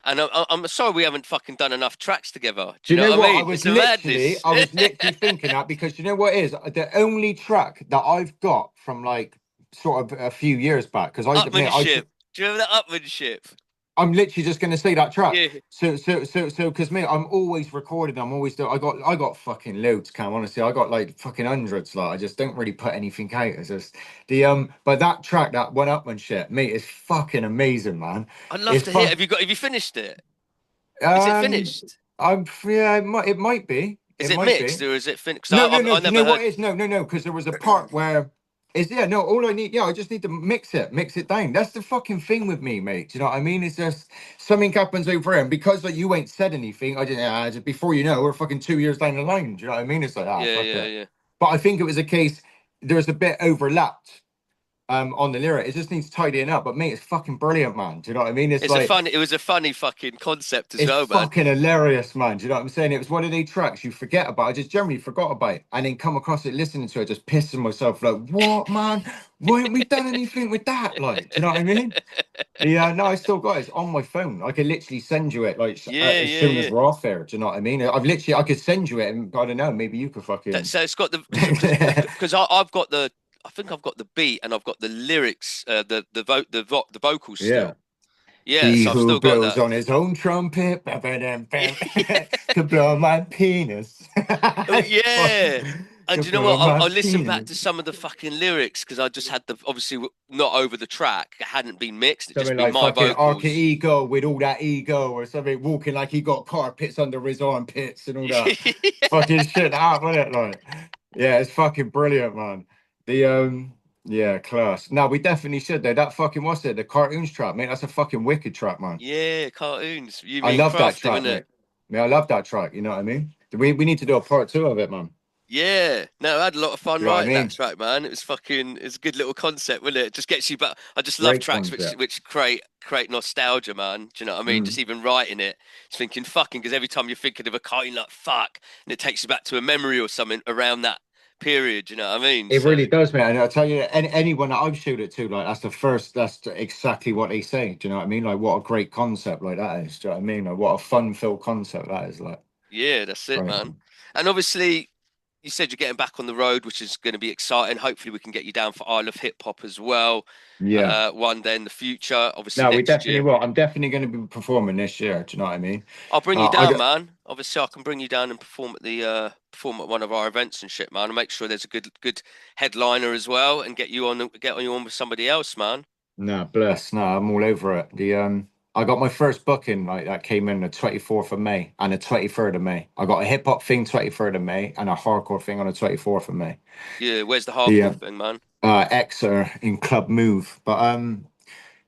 And I'm sorry we haven't fucking done enough tracks together. Do Do you you know know what I what? mean? It's a madness. I was literally thinking that because you know what it is the only track that I've got from like sort of a few years back because I admit Upmanship. Do you remember that upmanship? I'm literally just going to say that track. Yeah. So, because me, I'm always recording. I'm always doing. I got fucking loads. Cam, honestly, I got like fucking hundreds. Like, I just don't really put anything out. It's just but that track, that one upmanship, mate, is fucking amazing, man. I'd love It's to hear. fun. Have you finished it? Is it Um, finished? yeah, it might be. Is It it might be. mixed or is it finished? No, Because no, no. I Do you never know what heard. it is? No. Because there was a part where is yeah. No, all I need. Yeah, I just need to mix it down. That's the fucking thing with me, mate. Do you know what I mean? It's just something happens over here, and because like you ain't said anything, I didn't. Just before you know, we're fucking 2 years down the line. Do you know what I mean? It's like Yeah, fuck yeah, it. yeah. But I think it was a case. There's a bit overlapped on the lyric. It just needs tidying up. But mate, it's fucking brilliant, man. Do you know what I mean? It's like. It was a funny fucking concept as It's well, man. fucking hilarious, man. Do you know what I'm saying? It was one of the tracks you forget about. I just generally forgot about it. And then come across it, listening to it, just pissing myself like, what, man? Why haven't we done anything with that? Like, do you know what I mean? Yeah, no, I still got it. It's on my phone. I could literally send you it like Yeah, as yeah, soon as yeah. we're off there. Do you know what I mean? I could send you it and I don't know, maybe you could fucking. So it's got the because I've got the I think I've got the beat and I've got the lyrics, the vocals Yeah. still. Yeah, He so I've who still got blows that. on his own trumpet could blow my penis. Oh, yeah. And Could you know blow what? my I listened back to penis. some of the fucking lyrics because I just had the obviously not over the track. It hadn't been mixed. It just Something been like my fucking Arca vocals. Ego with all that ego, or something walking like he got carpets under his armpits and all that fucking shit out, wasn't it? Like, yeah, it's fucking brilliant, man. The yeah, class. No, we definitely should though. That fucking what's it? The cartoons track, mate. That's a fucking wicked track, man. Yeah, cartoons. You I mean love that craft them, track, innit? mate. Yeah, I love that track. You know what I mean? We need to do a part two of it, man. Yeah, no, I had a lot of fun You know what I writing that mean? track, man. It was fucking, it's a good little concept, wasn't it? It just gets you back. I just love Great tracks concept. which create nostalgia, man. Do you know what I mean? Just Mm. even writing it, just thinking fucking, because every time you're thinking of a car, you're like fuck, and it takes you back to a memory or something around that period. You know what I mean? It So really does, man. And I'll tell you, anyone that I've showed it to, like that's exactly what they say. Do you know what I mean? Like, what a great concept like that is. Do you know what I mean? Like, what a fun-filled concept that is. Like, yeah, that's it, right. man. And obviously, you said you're getting back on the road, which is going to be exciting. Hopefully, we can get you down for Isle of Hip Hop as well. Yeah. One day in the future, obviously No, we next definitely year. will. I'm definitely going to be performing this year. Do you know what I mean? I'll bring you I down, got man. Obviously, I can bring you down and perform at one of our events and shit, man. And make sure there's a good headliner as well, and get on you on with somebody else, man. no bless. No, I'm all over it. I got my first booking like that came in the 24th of May and the 23rd of May. I got a hip hop thing 23rd of May and a hardcore thing on the 24th of May. Yeah, where's the The hardcore thing, man? Exeter in Club Move, but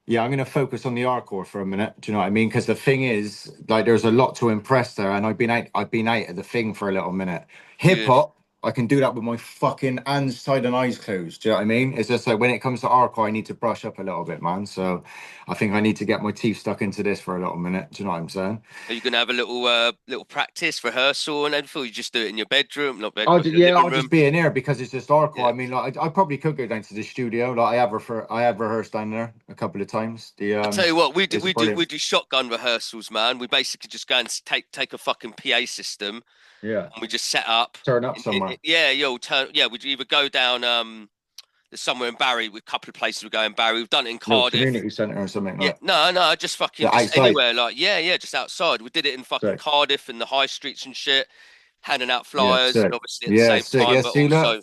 yeah, I'm going to focus on the hardcore for a minute. Do you know what I mean? Because the thing is, like, there's a lot to impress there, and I've been out of the thing for a little minute. Hip Yeah, hop, I can do that with my fucking hands tied and eyes closed. Do you know what I mean? It's just like when it comes to hardcore, I need to brush up a little bit, man. So I think I need to get my teeth stuck into this for a little minute. Do you know what I'm saying? are you gonna have a little practice rehearsal and everything? Or you just do it in your bedroom, not bedroom, your Yeah, living I'll just room? be in there because it's just hardcore. Yeah. I mean, like, I probably could go down to the studio. Like, I have rehearsed down there a couple of times. I tell you what, It's brilliant. we do shotgun rehearsals, man. We basically just go and take a fucking PA system Yeah, and we just set up. turn up somewhere. Yeah, you'll turn. Yeah, we'd either go down. There's somewhere in Barry. With a couple of places we go in Barry. We've done it in Little Cardiff. community centre or something Yeah, like no, just that. fucking just Outside. anywhere. Like yeah, just outside. We did it in fucking So Cardiff and the high streets and shit, handing out yeah, flyers and sick. obviously at the Yeah, same sick. time, Yeah, but see that? also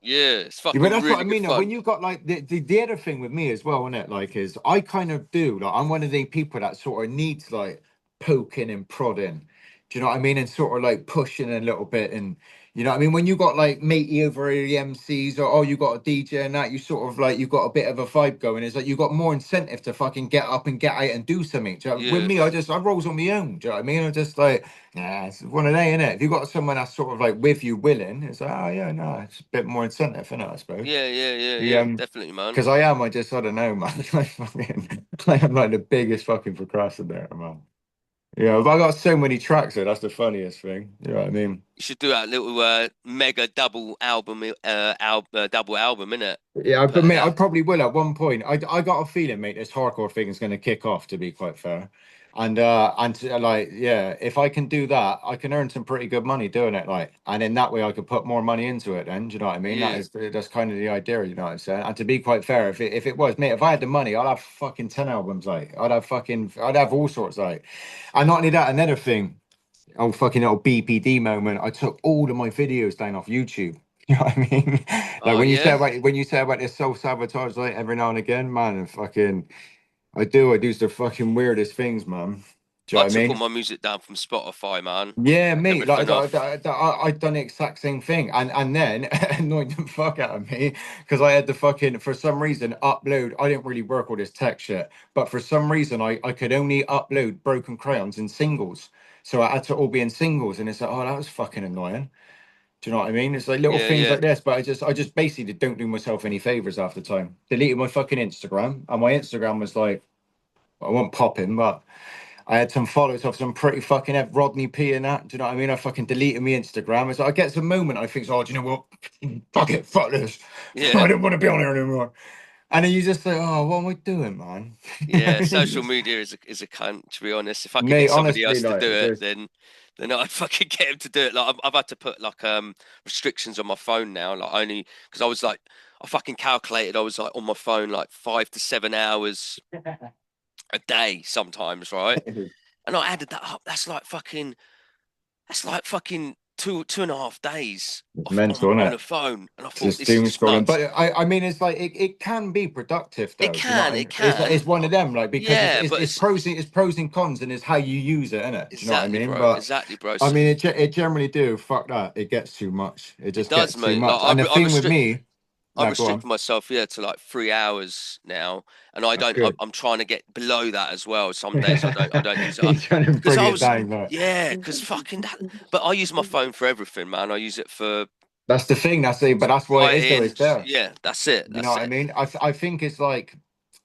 yeah, it's Yeah, but fucking that's what I really good mean. Now, when fun. you got like the other thing with me as well, isn't it? Like, is I kind of do like I'm one of the people that sort of needs like poking and prodding. Do you know what I mean? And sort of like pushing a little bit. And you know what I mean? When you got like matey over the MCs, or oh, you got a DJ and that, you sort of like, you got a bit of a vibe going. It's like you got more incentive to fucking get up and get out and do something. Do you know? With Yeah. me, I rolls on my own. Do you know what I mean? I'm just like, yeah, it's one of they, innit? If you got someone that's sort of like with you willing, it's like, oh yeah, no, it's a bit more incentive, innit, I suppose. Yeah. Definitely, man. Because I don't know, man. Like, fucking, like, I'm like the biggest fucking procrastinator, man. Yeah, but I got so many tracks though. That's the funniest thing. You know what I mean? You should do that little mega double album, innit? Yeah, Put but it mate, I out. probably will at one point. I got a feeling, mate, this hardcore thing is going to kick off. To be quite fair, and like, yeah, if I can do that, I can earn some pretty good money doing it. Like, and in that way, I could put more money into it. Then, do you know what I mean? Yeah. That's kind of the idea. You know what I'm saying? And to be quite fair, if it was, mate, if I had the money, I'd have fucking 10 albums. Like, I'd have all sorts. Like, and not only that, another thing. Oh, fucking little BPD moment. I took all of my videos down off YouTube. You know what I mean? Like Oh yeah. when you say about this self-sabotage, like every now and again, man, and fucking I do the fucking weirdest things, man. Do you I know what I took all mean? my music down from Spotify, man. Yeah, Took mate. Like everything off. I done the exact same thing, and then it annoyed the fuck out of me because I had to fucking, for some reason, upload. I didn't really work all this tech shit, but for some reason I could only upload Broken Crayons in singles, so I had to all be in singles, and it's like, oh, that was fucking annoying. Do you know what I mean? It's like little things Yeah. like this, but I just basically don't do myself any favors half the time. Deleted my fucking Instagram, and my Instagram was like, I won't pop him, but I had some followers of some pretty fucking Rodney P and that. Do you know what I mean? I fucking deleted my Instagram. It's like I get to a moment, I think, oh, do you know what? Fuck it, fuck this. I Yeah. don't want to be on here anymore. And then you just say, oh, what am I doing, man? You know Yeah. what I mean? Social media is a cunt, to be honest. If I could Mate, get somebody honestly, else to do like, it, there's then I'd fucking get him to do it. Like I've had to put like restrictions on my phone now, like only because I was like I fucking calculated I was like on my phone like 5 to 7 hours a day sometimes, right? And I added that up. That's like fucking two and a half days it's off mental, isn't on it? the phone. And I It's thought just this is doom just scrolling. nuts. But I mean, it's like it can be productive It though. Do you know what can, I it mean? It's like can. it's one of them, like, because Yeah, but it's pros and cons, and it's how you use it, isn't it? Do you know what I exactly, mean? bro. But Exactly, bro. I mean, it generally do. Fuck that. It gets too much. It It just does, gets too mate. much. And the I thing with restrict. me, I no, go on. restricted myself, yeah, to like 3 hours now, and I That's don't. good. I'm trying to get below that as well. Some days I don't. I don't use it You're trying to because bring I it was, down, but yeah, because fucking that. But I use my phone for everything, man. I use it for that's the thing. That's it. But that's what it is, though. writing. It's there. Yeah, that's it. You know That's what I it. mean? I think it's like,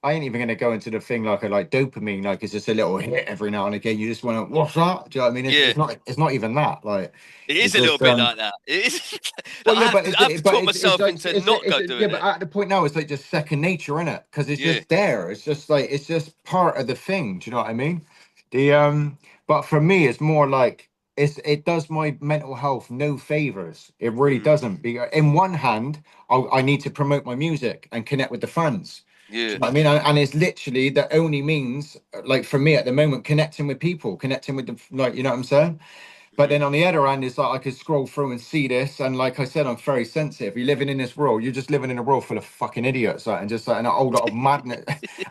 I ain't even gonna go into the thing like I like dopamine, like it's just a little hit every now and again. You just want to, what's that? Do you know what I mean? Yeah, It's not even that. Like it is it's a little just bit like that. It is. well, Like, yeah, I have to talk it's myself like into not go yeah, doing but it. at the point now it's like just second nature, in it? Because it's Yeah. just there. It's just like it's just part of the thing. Do you know what I mean? The but for me, it's more like it does my mental health no favors. It really Mm, doesn't. Because in one hand, I need to promote my music and connect with the fans. Do yeah. you know what I mean? And it's literally the only means, like for me at the moment, connecting with people, connecting with the, like, you know what I'm saying? But Mhm. then on the other hand, it's like I could scroll through and see this, and like I said, I'm very sensitive. You're living in this world, you're just living in a world full of fucking idiots, like, and just like, and a whole lot of madness,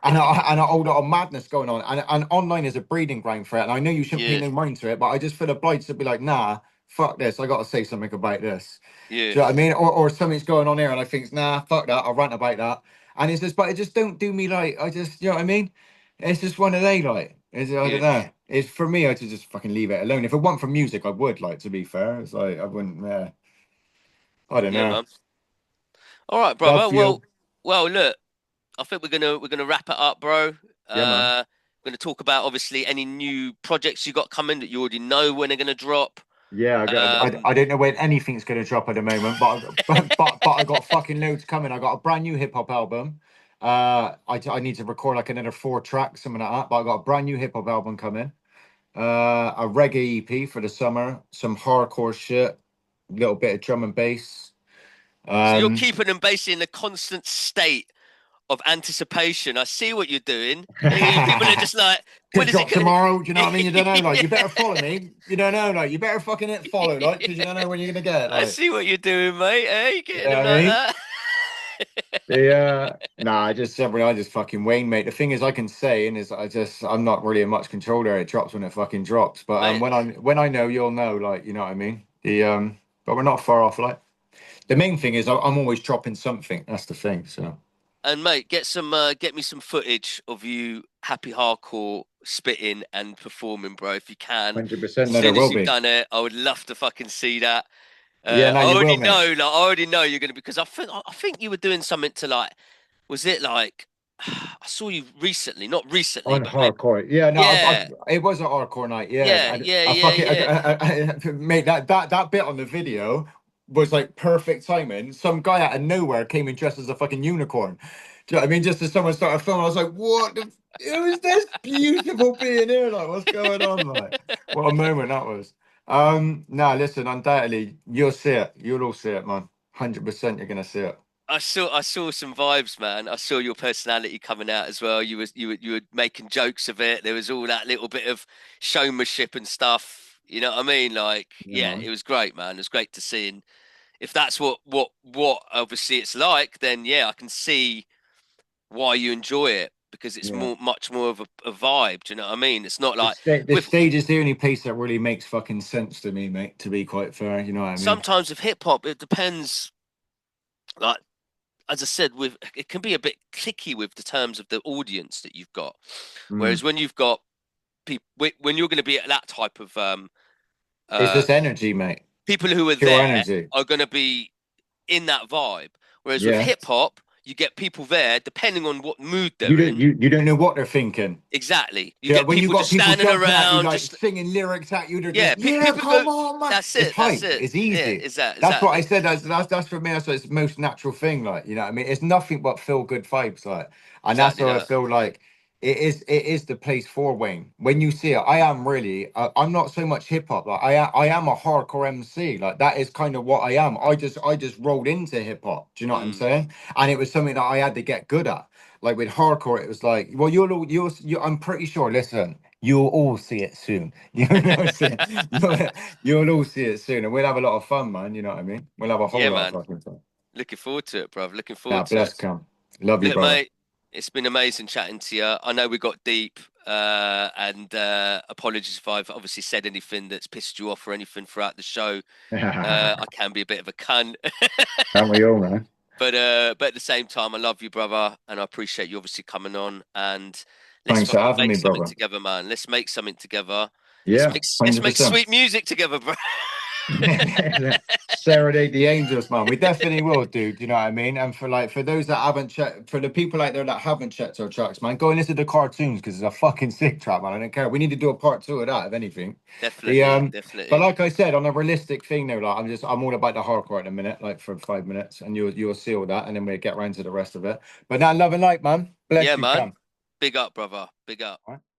and a whole lot of madness going on. And online is a breeding ground for it. And I know you shouldn't pay Yeah. no mind to it, but I just feel obliged to be like, nah, fuck this. I got to say something about this. Yeah. Do you know what I mean? Or something's going on here, and I think, nah, fuck that. I'll rant about that. And it's just, but it just don't do me like. I just, you know what I mean? It's just one of they like. I don't Yeah. know. It's for me. I just fucking leave it alone. If it weren't for music, I would like. To be fair, it's like I wouldn't. I don't Yeah, know. man. All right, Love brother. you. Well, look. I think we're gonna wrap it up, bro. Yeah, man. We're gonna talk about obviously any new projects you got coming that you already know when they're gonna drop. Yeah, Um, I don't know when anything's going to drop at the moment, but I got fucking loads coming. I got a brand new hip hop album. I need to record like another 4 tracks, something like that. But I got a brand new hip hop album coming. A reggae EP for the summer, some hardcore shit, a little bit of drum and bass. so you're Um, keeping them basically in a constant state of anticipation. I see what you're doing. People are could just like, when is it drop gonna? tomorrow. Do you know what I mean? You don't know. Like, you better follow Yeah. me. You don't know. Like, you better fucking hit follow. Like, because you don't know when you're gonna get. I Like, see what you're doing, mate. Hey, you you getting know them what I like mean? that? I just fucking Wayne, mate. The thing is, I can say, and is I'm not really in much control there. It drops when it fucking drops. But Mate, when I know, you'll know. Like, you know what I mean. But we're not far off. Like, the main thing is, I'm always dropping something. That's the thing. So and mate, get me some footage of you happy hardcore spitting and performing, bro, if you can. 100%. As No, there soon as will you've be. done it, I would love to fucking see that. Yeah, no, I you will, already mate. know, like, I already know you're gonna because I think you were doing something to like, was it like, I saw you recently, not recently, On but mate, hardcore, yeah, no, yeah, it was a hardcore night, yeah. yeah, yeah, I yeah, fucking, yeah. mate, that bit on the video was like perfect timing. Some guy out of nowhere came in dressed as a fucking unicorn. Do you know what I mean? Just as someone started filming, I was like, "What? Who's this beautiful being here? Like, what's going on? Like, what a moment that was." No, listen, undoubtedly, you'll see it. You'll all see it, man. 100%, you're gonna see it. I saw some vibes, man. I saw your personality coming out as well. You were making jokes of it. There was all that little bit of showmanship and stuff. You know what I mean? Like, Yeah, yeah, it man. was great, man. It was great to see. And if that's what obviously it's like, then yeah, I can see why you enjoy it because it's Yeah. much more of a vibe. Do you know what I mean? It's not like The with stage is the only place that really makes fucking sense to me, mate. To be quite fair, you know what I mean? sometimes with hip hop, it depends. Like as I said, with it can be a bit clicky with the terms of the audience that you've got. Whereas Mm. when you've got people, when you're going to be at that type of It's uh, just energy, mate. people who are Pure there energy. are going to be in that vibe. Whereas with Yeah. hip hop, you get people there depending on what mood they're in. You don't know what they're thinking. Exactly, you Yeah, get when you people got just people standing jumping at you, around, like just singing lyrics at you, they're yeah, just, yeah, people go. come on, man. That's It's it. That's hype. it. It's Yeah, easy. That's what I exactly, said. That's for me. That's it's the most natural thing. Like, you know what I mean? It's nothing but feel good vibes. Like, and that's exactly how I that. feel like it is the place for Wayne. When you see it, I am really, I'm not so much hip hop. Like, I am a hardcore MC. Like, that is kind of what I am. I just rolled into hip hop. Do you know what I'm Mm. saying? And it was something that I had to get good at. Like with hardcore, it was like, well, I'm pretty sure. Listen, you'll all see it soon. You know what I'm saying? You'll all see it soon, and we'll have a lot of fun, man. You know what I mean? We'll have a whole Yeah, lot of man. fucking fun. Looking forward to it, bro. Looking Now, forward to bless it. come. Love you, Look, brother. mate, it's been amazing chatting to you. I know we got deep, and apologies if I've obviously said anything that's pissed you off or anything throughout the show. I can be a bit of a cunt, Aren't we all, man? but at the same time, I love you, brother, and I appreciate you obviously coming on. And let's Thanks for fucking having make me, something brother. together, man. Let's make something together. Yeah, Let's make 100%. sweet music together, bro. Serenade the angels, man. We definitely will, dude. You know what I mean? And for those that haven't checked, for the people out there that haven't checked our tracks, man, go and listen to the cartoons because it's a fucking sick track, man. I don't care. We need to do a part two of that, if anything. The Definitely, but definitely. like I said, on a realistic thing though, like I'm all about the hardcore in a minute, like for 5 minutes, and you'll see all that, and then we'll get round to the rest of it. But now, love and light, man. Yeah, Bless you, man. Cam. Big up, brother. Big up.